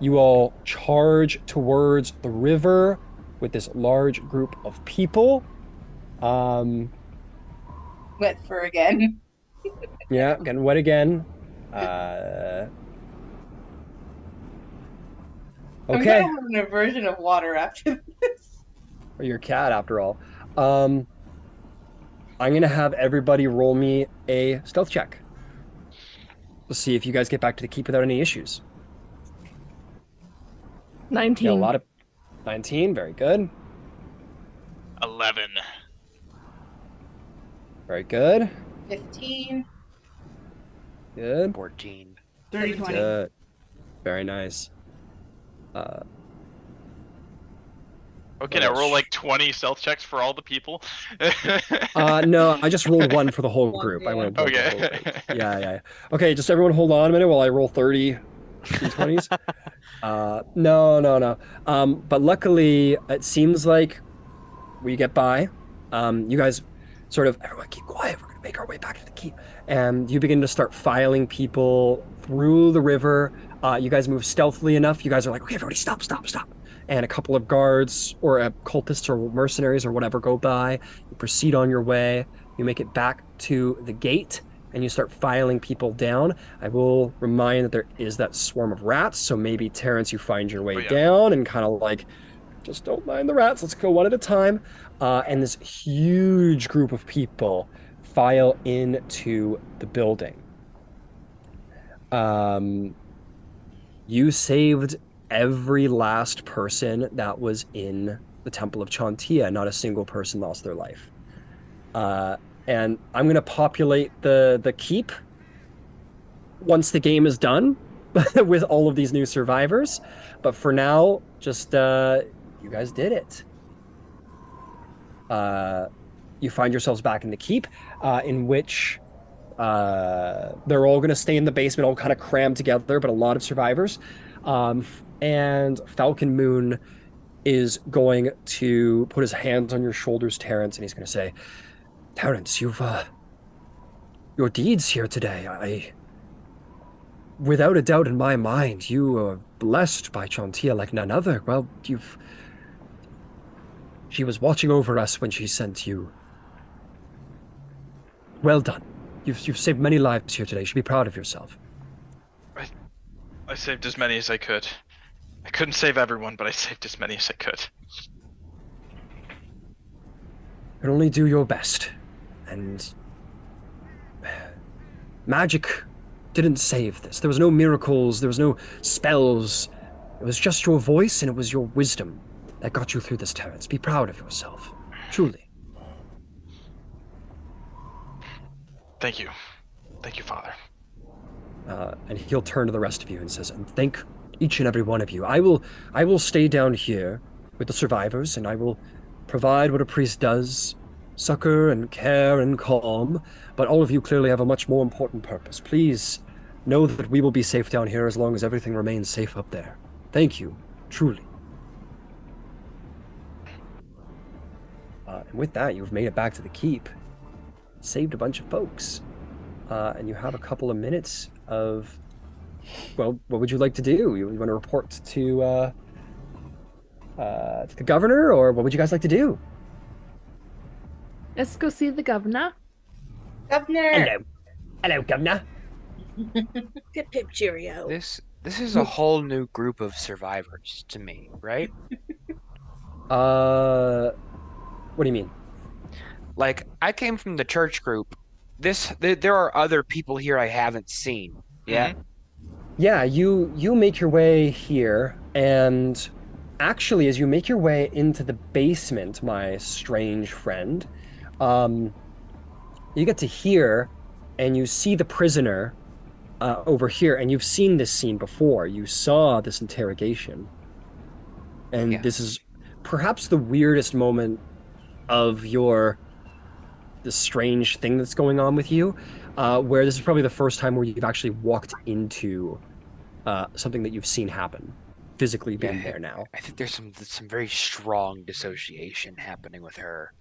You all charge towards the river with this large group of people. Wet fur again. Yeah, getting wet again. I'm Okay, gonna have an aversion of water after this. or your cat after all. I'm gonna have everybody roll me a stealth check. Let's see if you guys get back to the keep without any issues. 19. Yeah, a lot of 19, very good. 11. Very good. 15. Good. 14. 30, 20. Good. Very nice. Okay, now Well, roll like 20 stealth checks for all the people. No, I just rolled one for the whole One, group. I yeah. went for the whole Okay. group. Yeah. Okay, just everyone hold on a minute while I roll 30 d20s. No. But luckily, it seems like we get by. You guys sort of, everyone keep quiet. We're gonna make our way back to the keep. And you begin to start filing people through the river. You guys move stealthily enough. You guys are like, okay, everybody stop. And a couple of guards or cultists or mercenaries or whatever go by. You proceed on your way. You make it back to the gate and you start filing people down. I will remind that there is that swarm of rats. So maybe, Terrence, you find your way Oh, yeah. down and kind of like, just don't mind the rats. Let's go one at a time. And this huge group of people file into the building. You saved every last person that was in the Temple of Chantia. Not a single person lost their life. And I'm going to populate the keep once the game is done with all of these new survivors. But for now, just you guys did it. You find yourselves back in the keep, in which they're all going to stay in the basement, all kind of crammed together, but a lot of survivors. And Falcon Moon is going to put his hands on your shoulders, Terrence, and he's going to say, Terrence, you've your deeds here today, without a doubt in my mind, you are blessed by Chantia like none other. Well, she was watching over us when she sent you. Well done. You've saved many lives here today. You should be proud of yourself. I saved as many as I could. I couldn't save everyone, but I saved as many as I could. You can only do your best. And magic didn't save this. There was no miracles, there was no spells. It was just your voice and it was your wisdom that got you through this, Terrence. Be proud of yourself. Truly. Thank you. Thank you, Father. And he'll turn to the rest of you and says, and thank each and every one of you. I will stay down here with the survivors, and I will provide what a priest does, succor and care and calm, but all of you clearly have a much more important purpose. Please know that we will be safe down here as long as everything remains safe up there. Thank you, truly. And with that, you've made it back to the keep, saved a bunch of folks, and you have a couple of minutes of, well, what would you like to do? You want to report to the governor, or what would you guys like to do? Let's go see the governor. Governor. Hello, governor. Pip pip cheerio. This is a whole new group of survivors to me, right? What do you mean? Like, I came from the church group. There are other people here I haven't seen. Yeah. Yeah, you make your way here, and actually, as you make your way into the basement, my strange friend, you get to here, and you see the prisoner over here, and you've seen this scene before. You saw this interrogation, and Yeah. this is perhaps the weirdest moment of this strange thing that's going on with you, where this is probably the first time where you've actually walked into something that you've seen happen, physically being Yeah. there now. I think there's some very strong dissociation happening with her.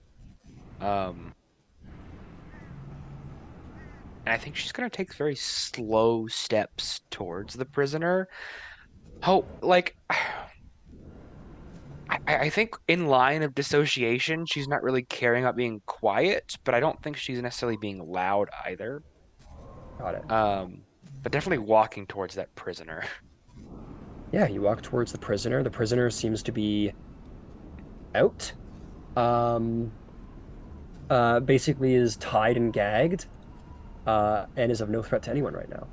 and I think she's gonna take very slow steps towards the prisoner. Oh, like I think in line of dissociation, she's not really caring about being quiet, but I don't think she's necessarily being loud either. Got it. But definitely walking towards that prisoner. Yeah, you walk towards the prisoner. The prisoner seems to be out. Basically is tied and gagged, and is of no threat to anyone right now.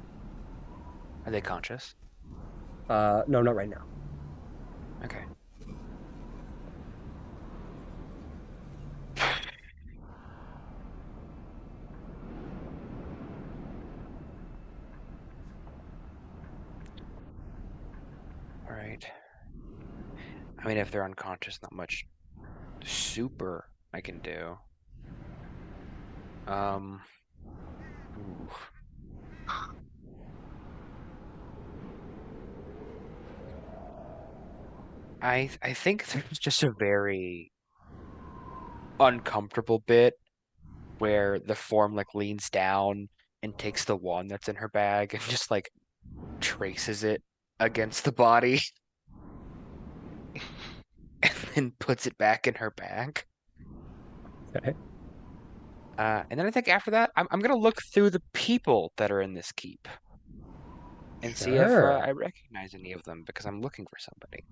Are they conscious? No, not right now. Okay. All right. I mean, if they're unconscious, not much super I can do. Ooh. I think there's just a very uncomfortable bit where the form like leans down and takes the wand that's in her bag and just like traces it against the body and then puts it back in her bag. Okay. And then I think after that, I'm gonna look through the people that are in this keep and see if Sure. I recognize any of them because I'm looking for somebody.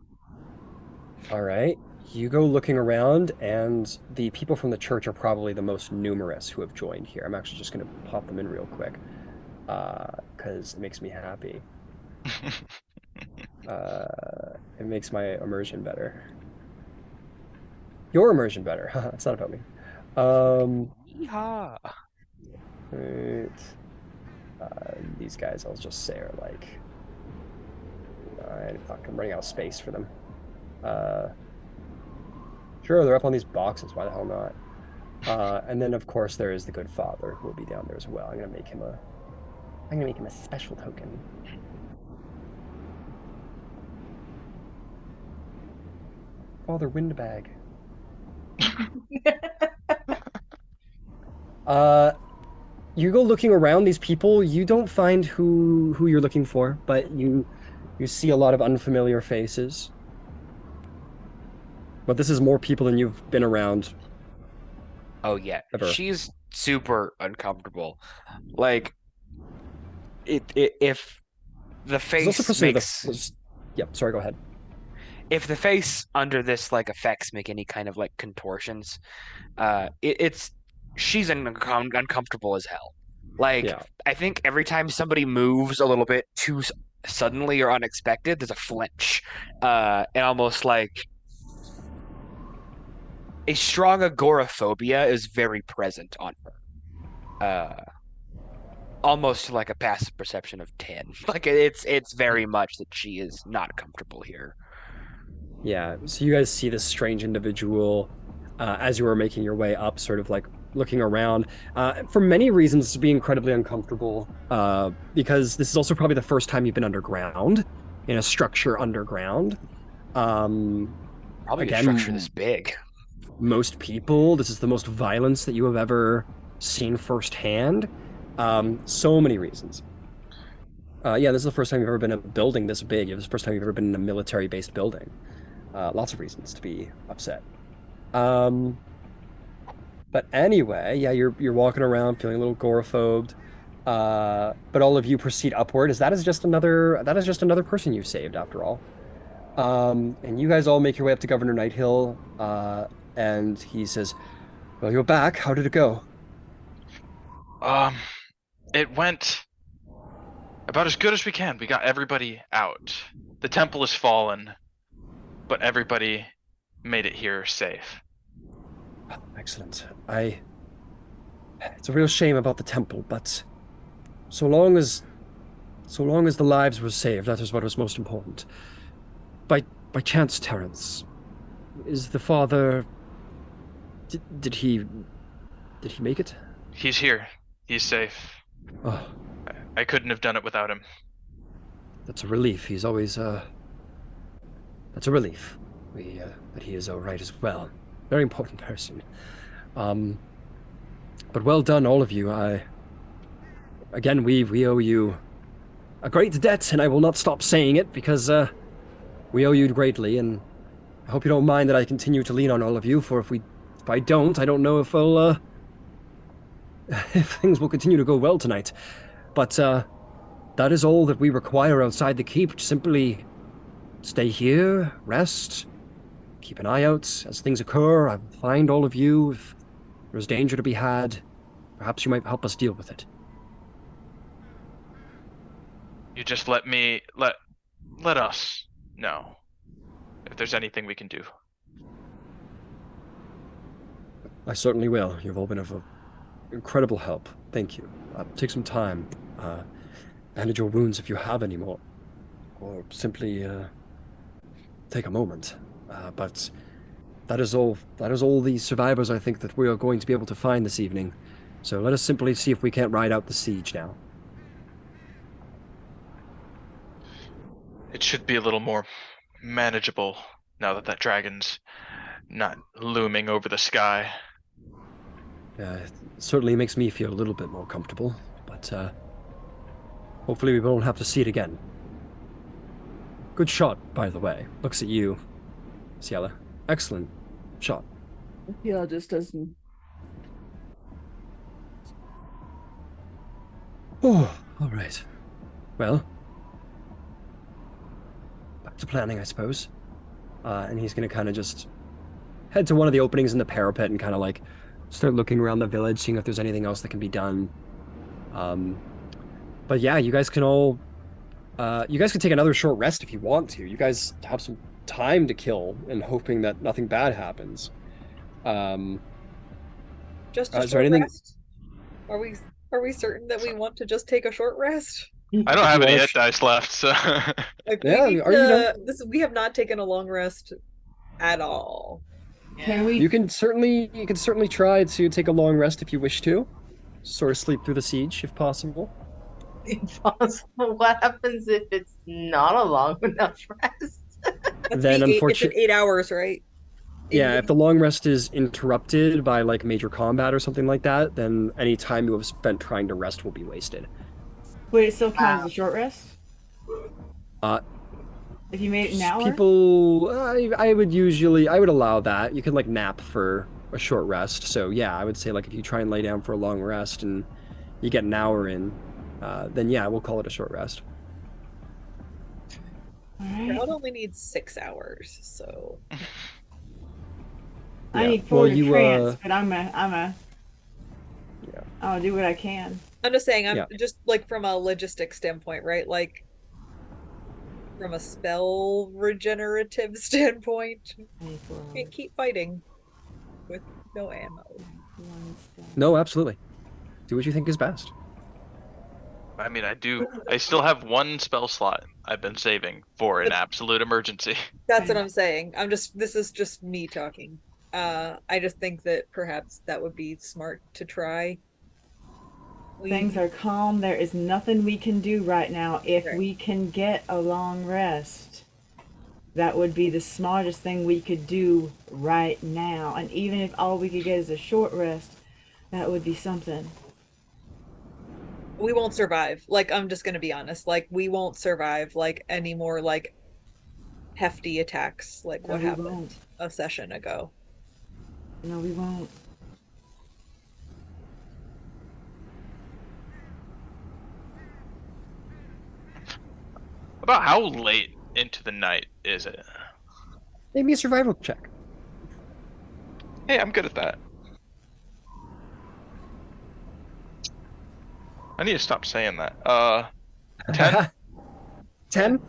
All right. You go looking around, and the people from the church are probably the most numerous who have joined here. I'm actually just going to pop them in real quick, because it makes me happy. It makes my immersion better. Your immersion better. It's not about me. Yeehaw! Right. These guys, I'll just say, are like... fuck, I'm running out of space for them. Sure, they're up on these boxes. Why the hell not? And then, of course, there is the good father who will be down there as well. I'm gonna make him a special token. Father Windbag. You go looking around these people. You don't find who you're looking for, but you see a lot of unfamiliar faces. But this is more people than you've been around. Oh yeah, Ever. she's super uncomfortable. Like, if the There's face also pursuit makes Yep, sorry, go ahead. if the face under this like effects make any kind of like contortions, it's she's uncomfortable as hell. Like Yeah. I think every time somebody moves a little bit too suddenly or unexpected, there's a flinch, and almost like a strong agoraphobia is very present on her. Almost like a passive perception of 10. Like it's very much that she is not comfortable here. Yeah, so you guys see this strange individual as you were making your way up, sort of like looking around. For many reasons, to be incredibly uncomfortable, because this is also probably the first time you've been underground, in a structure underground. Probably Again, a structure this big. Most people, this is the most violence that you have ever seen firsthand. So many reasons. Yeah, this is the first time you've ever been in a building this big. This is the first time you've ever been in a military-based building. Lots of reasons to be upset. But anyway, yeah, you're walking around feeling a little agoraphobed. But all of you proceed upward. That is just another person you saved after all. And you guys all make your way up to Governor Nighthill. And he says, "Well, you're back. How did it go?" It went about as good as we can. We got everybody out. The temple has fallen, but everybody made it here safe. Excellent. It's a real shame about the temple, but so long as the lives were saved, that is what was most important. By chance, Terence, is the father... Did he make it? He's here. He's safe. Oh, I couldn't have done it without him. that's a relief. He's always that's a relief. That he is all right as well. Very important person. But well done, all of you. again, we owe you a great debt, and I will not stop saying it because we owe you greatly, and I hope you don't mind that I continue to lean on all of you. For if I don't know if I'll if things will continue to go well tonight. But that is all that we require outside the keep. Simply stay here, rest, keep an eye out as things occur. I will find all of you if there's danger to be had. Perhaps you might help us deal with it. You just let us know if there's anything we can do. I certainly will. You've all been of incredible help. Thank you. Take some time. Bandage your wounds if you have any more. Or simply take a moment. But that is all the survivors I think that we are going to be able to find this evening. So let us simply see if we can't ride out the siege now. It should be a little more manageable now that dragon's not looming over the sky. It certainly makes me feel a little bit more comfortable, but hopefully we won't have to see it again. Good shot, by the way. Looks at you, Ciela. Excellent shot. Yeah, just doesn't. Oh, all right. Well, back to planning, I suppose. And he's gonna kind of just head to one of the openings in the parapet and kind of like start looking around the village, seeing if there's anything else that can be done. But yeah, you guys can all, you guys can take another short rest if you want to. You guys have some time to kill and hoping that nothing bad happens. Just a is there short anything- rest? Are we certain that we want to just take a short rest? I don't have you any wanna hit dice left, so Like, Yeah, we need are you done? we have not taken a long rest at all. Can we? You can certainly try to take a long rest if you wish to. Sort of sleep through the siege if possible. Impossible. What happens if it's not a long enough rest? Then It's unfortunately, 8 hours, right? yeah, if the long rest is interrupted by like major combat or something like that, then any time you have spent trying to rest will be wasted. Would it still count as a short rest? Uh, If you made it an hour? People, I would allow that. You can like nap for a short rest. So yeah, I would say like if you try and lay down for a long rest and you get an hour in, then yeah, we'll call it a short rest. Alright. Crowd only needs 6 hours, so I Yeah. need 4 Well, to you, trance, but I'll do what I can. I'm just saying, I'm Yeah. just like from a logistic standpoint, right? Like from a spell regenerative standpoint, I need 4 can't keep fighting with no ammo. one spell. No, absolutely. Do what you think is best. I mean, I still have one spell slot I've been saving for an absolute emergency. That's what I'm saying. This is just me talking. I just think that perhaps that would be smart to try. Things are calm. There is nothing we can do right now. If Right. we can get a long rest, that would be the smartest thing we could do right now. And even if all we could get is a short rest, that would be something. We won't survive. Like, I'm just gonna be honest. Like, we won't survive like any more like hefty attacks like No, what we happened won't. a session ago. No, we won't. About how late into the night is it? Make me a survival check. Hey, I'm good at that. I need to stop saying that. 10? 10?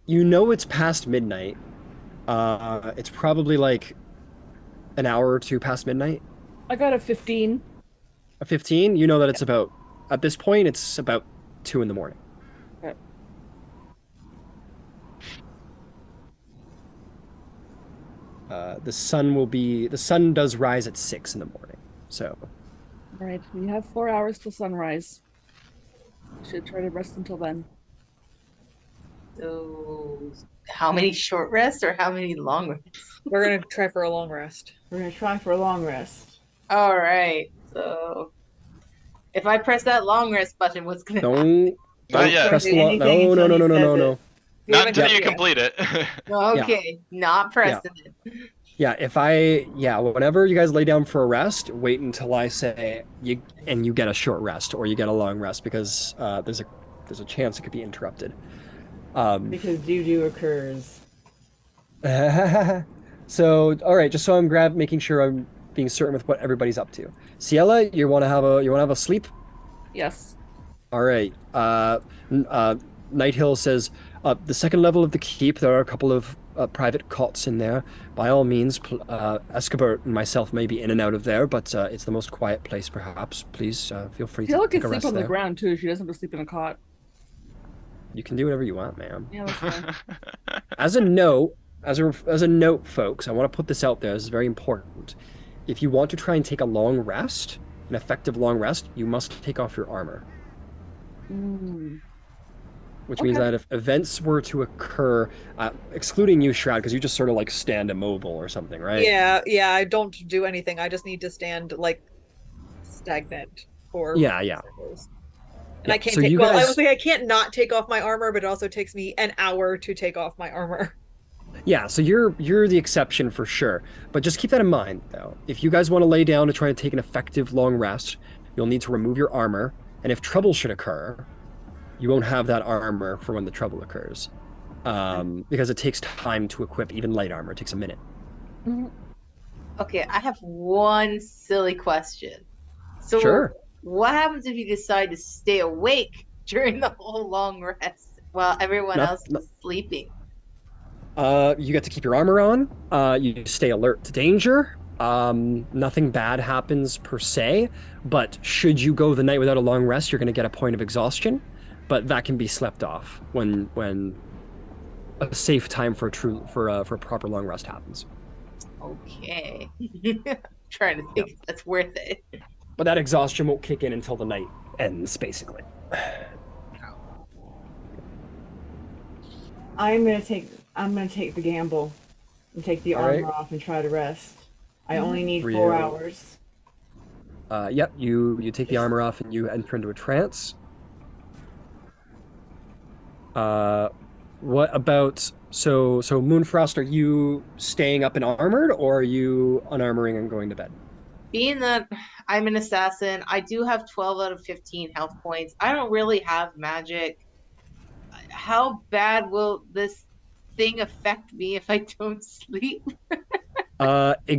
You know it's past midnight. It's probably like an hour or two past midnight. I got a 15. A 15? You know that it's about, at this point, it's about 2 in the morning. Okay. The sun does rise at 6 in the morning. So, All right, we have 4 hours till sunrise. Should try to rest until then. So, how many short rests or how many long rests? We're gonna try for a long rest. We're gonna try for a long rest. All right. So, If I press that long rest button, what's gonna happen? Don't Not don't yet. press the Do no anything no no until no he no no says no. it. We Not haven't until done you it yet. complete it. Okay, not pressing it. Yeah, whenever you guys lay down for a rest, wait until I say you get a short rest or you get a long rest because there's a chance it could be interrupted. Because doo-doo occurs. So all right, just so I'm making sure I'm being certain with what everybody's up to. Ciela, you want to have a sleep? Yes. All right. Night Hill says, the second level of the keep, there are a couple of private cots in there. By all means, Escobar and myself may be in and out of there, but it's the most quiet place, perhaps. Please feel free to Taylor take can a sleep rest on the there. ground too. She doesn't have to sleep in a cot. You can do whatever you want, ma'am. Yeah, that's fine. As a note, as a note, folks, I want to put this out there. This is very important. If you want to try and take a long rest, an effective long rest, you must take off your armor. Which means Okay. that if events were to occur, excluding you, Shroud, because you just sort of like stand immobile or something, right? Yeah, I don't do anything. I just need to stand like stagnant for Yeah. seconds. And Yeah, I can't so take you well, I guys- was like I can't not take off my armor, but it also takes me an hour to take off my armor. Yeah, so you're the exception for sure. But just keep that in mind, though. If you guys want to lay down to try and take an effective long rest, you'll need to remove your armor. And if trouble should occur, you won't have that armor for when the trouble occurs. Because it takes time to equip even light armor. It takes a minute. Okay, I have one silly question. So Sure. what happens if you decide to stay awake during the whole long rest while everyone Not- else is sleeping? You get to keep your armor on. You stay alert to danger. Nothing bad happens per se, but should you go the night without a long rest, you're going to get a point of exhaustion. But that can be slept off when a safe time for a proper long rest happens. Okay. Trying to think if that's worth it. But that exhaustion won't kick in until the night ends, basically. I'm gonna take the gamble and take the All armor right. off and try to rest. I only need Rio. 4 hours. Yep. You take the armor off and you enter into a trance. What about so Moonfrost? Are you staying up and armored, or are you unarmoring and going to bed? Being that I'm an assassin, I do have 12 out of 15 health points. I don't really have magic. How bad will this thing affect me if I don't sleep?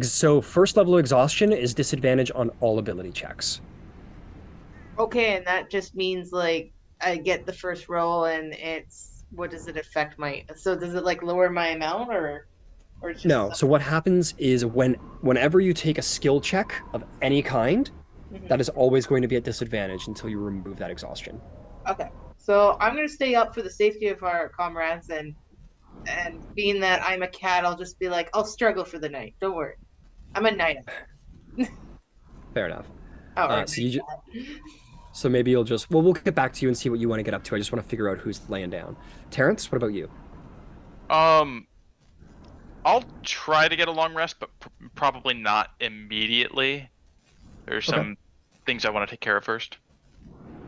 So first level exhaustion is disadvantage on all ability checks. Okay, and that just means like I get the first roll and it's what does it affect my so does it like lower my amount or just No. So what happens is whenever you take a skill check of any kind, Mhm. that is always going to be at disadvantage until you remove that exhaustion. Okay. So I'm gonna stay up for the safety of our comrades and being that I'm a cat, I'll just be like, I'll struggle for the night. Don't worry. I'm a night owl. Fair enough. Oh, right. So maybe you'll just we'll get back to you and see what you want to get up to. I just want to figure out who's laying down. Terrence, what about you? I'll try to get a long rest, but probably not immediately. There's Okay. some things I want to take care of first.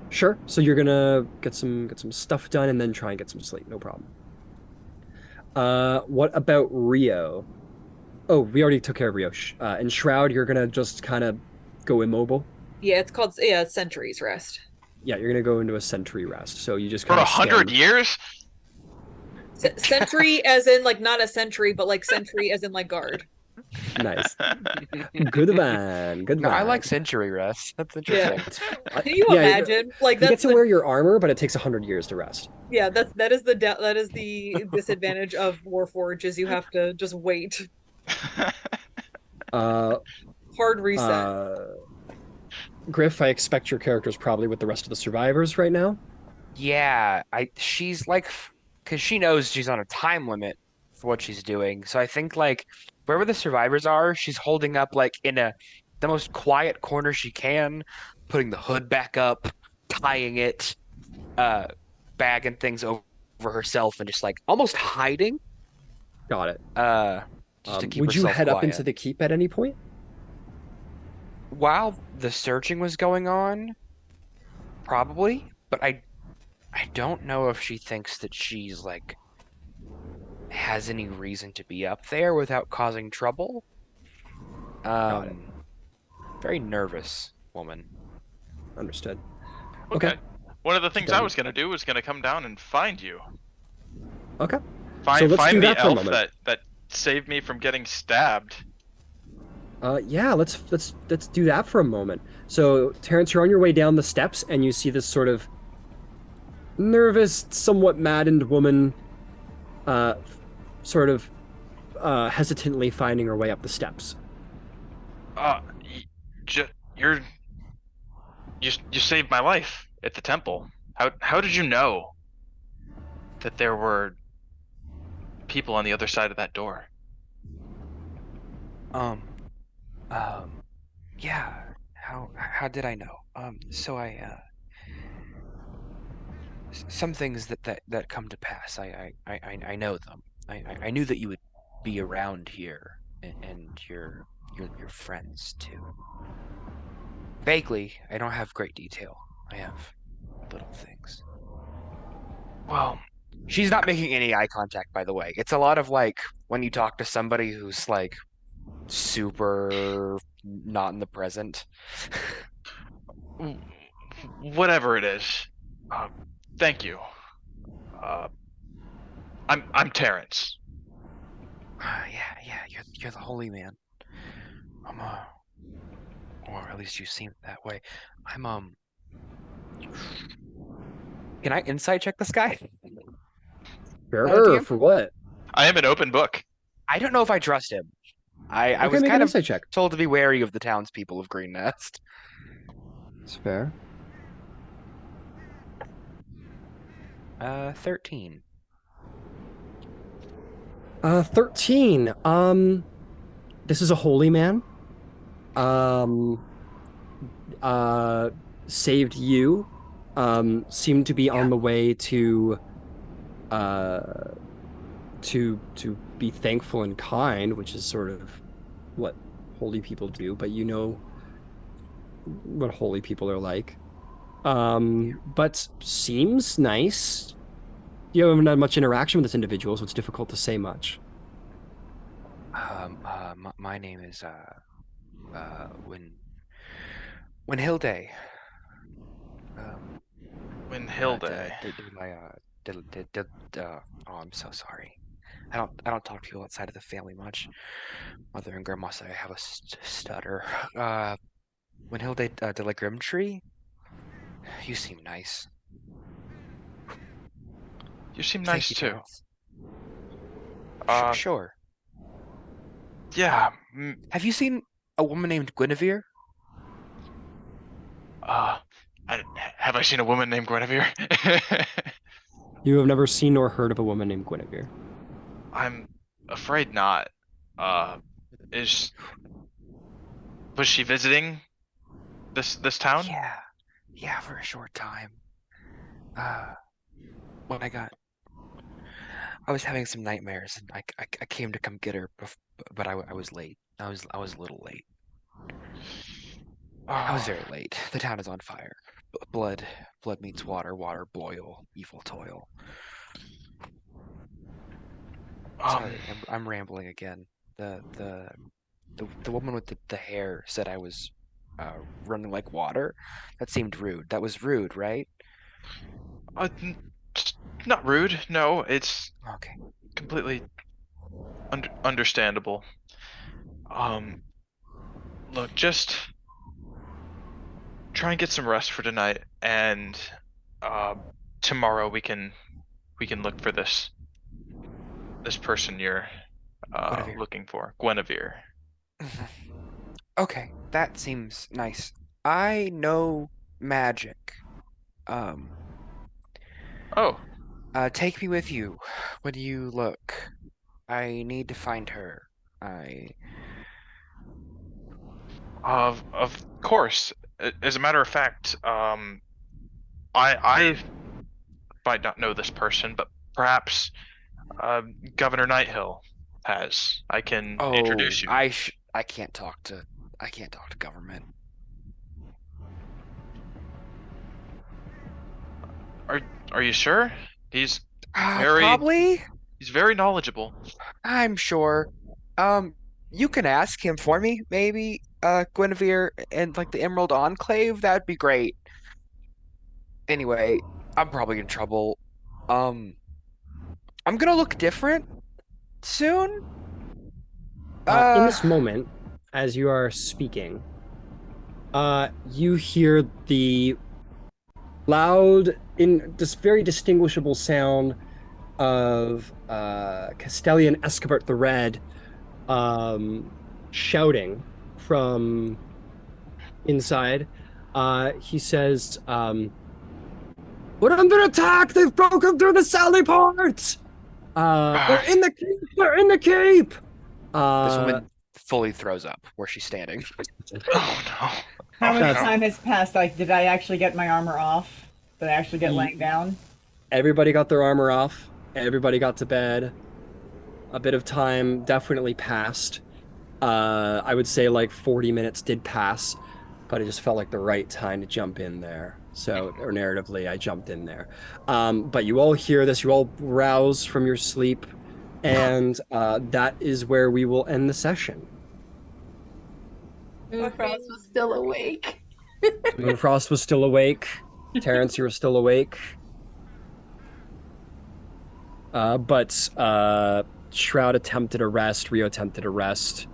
Sure. So you're gonna get some stuff done and then try and get some sleep. No problem. What about Rio? Oh, we already took care of Rio. And Shroud, you're gonna just kind of go immobile. Yeah, it's called Centuries Rest. Yeah, you're gonna go into a sentry rest. So you just For kind 100 of years? Century as in like not a century, but like century as in like guard. Nice. Good man. Good No, man. I like century rest. That's Yeah. interesting. Can you Yeah, imagine? Like You get that's to wear your armor, but it takes 100 years to rest. yeah, that is the disadvantage of Warforged is you have to just wait. Uh, Hard reset. Griff, I expect your character's probably with the rest of the survivors right now. Yeah, she's like, because she knows she's on a time limit for what she's doing. So I think like wherever the survivors are, she's holding up like in the most quiet corner she can, putting the hood back up, tying it, bagging things over herself, and just like almost hiding. Got it. Just to keep Would you herself head up quiet. into the keep at any point? While the searching was going on, Probably, but I don't know if she thinks that she's like has any reason to be up there without causing trouble. Got it. Very nervous woman. Understood. Okay. One of the things I Then- was gonna do was gonna come down and find you. Okay. Find let's do find the that for a elf moment. that saved me from getting stabbed. Yeah, let's do that for a moment. So, Terrence, you're on your way down the steps, and you see this sort of nervous, somewhat maddened woman, sort of hesitantly finding her way up the steps. Uh, you're you saved my life at the temple. How did you know that there were people on the other side of that door? Yeah. How did I know? So some things that come to pass, I know them. I knew that you would be around here, and your friends too. Vaguely, I don't have great detail. I have little things. Well, She's not making any eye contact, by the way. It's a lot of like when you talk to somebody who's like super not in the present. whatever it is, thank you. I'm Terrence. Yeah, you're the holy man. Or at least you seem that way. Can I insight check this guy? Sure, DM? for what? I am an open book. I don't know if I trust him. I Okay, was make kind an of insight check. told to be wary of the townspeople of Green Nest. It's fair. 13. 13. This is a holy man. Saved you. Seemed to be on the way to be thankful and kind, which is sort of what holy people do, but you know what holy people are like. But seems nice. You haven't had much interaction with this individual, so it's difficult to say much. My name is When Hilday. When Hilde. Oh, I'm so sorry. I don't talk to people outside of the family much. Mother and grandma say I have a stutter. When Hilde de la Grimtree. You seem nice. You seem Thank nice you, too. Terrence. Uh, Sure. Yeah. Have you seen a woman named Guinevere? Have I seen a woman named Guinevere? You have never seen nor heard of a woman named Guinevere. I'm afraid not. Was she visiting this town? Yeah, for a short time. When I was having some nightmares, and I came to come get her, but I was late. I was a little late. I was very late. The town is on fire. Blood meets water, water boil, evil toil. Sorry, I'm rambling again. The woman with the hair said I was running like water. That seemed rude. That was rude, right? Not rude. No, it's Okay. completely understandable. Look, just try and get some rest for tonight, and tomorrow we can look for this person you're Guinevere. looking for, Guinevere. Okay, that seems nice. I know magic. Oh, Take me with you when you look. I need to find her. of course. As a matter of fact, I might not know this person, but perhaps Governor Nighthill has. I can introduce you. I can't talk to government. Are you sure? He's very Probably. he's very knowledgeable. I'm sure. You can ask him for me, maybe. Guinevere and like the Emerald Enclave. That'd be great. Anyway, I'm probably in trouble. Um, I'm gonna look different soon. In this moment, as you are speaking, you hear the loud, in this very distinguishable sound of Castellian Escobert the Red shouting from inside. He says, "We're under attack! They've broken through the Sally port! They're in the keep! They're in the keep!" This woman fully throws up where she's standing. Oh no. How much That's- time has passed? Like, did I actually get my armor off? Did I actually get Ye- laying down? Everybody got their armor off. Everybody got to bed. A bit of time definitely passed. I would say like 40 minutes did pass, but it just felt like the right time to jump in there. So, or narratively, I jumped in there. But you all hear this, you all rouse from your sleep, and that is where we will end the session. Moonfrost was still awake. Moonfrost was still awake. Terrence, you were still awake. But Shroud attempted a rest. Rio attempted a rest.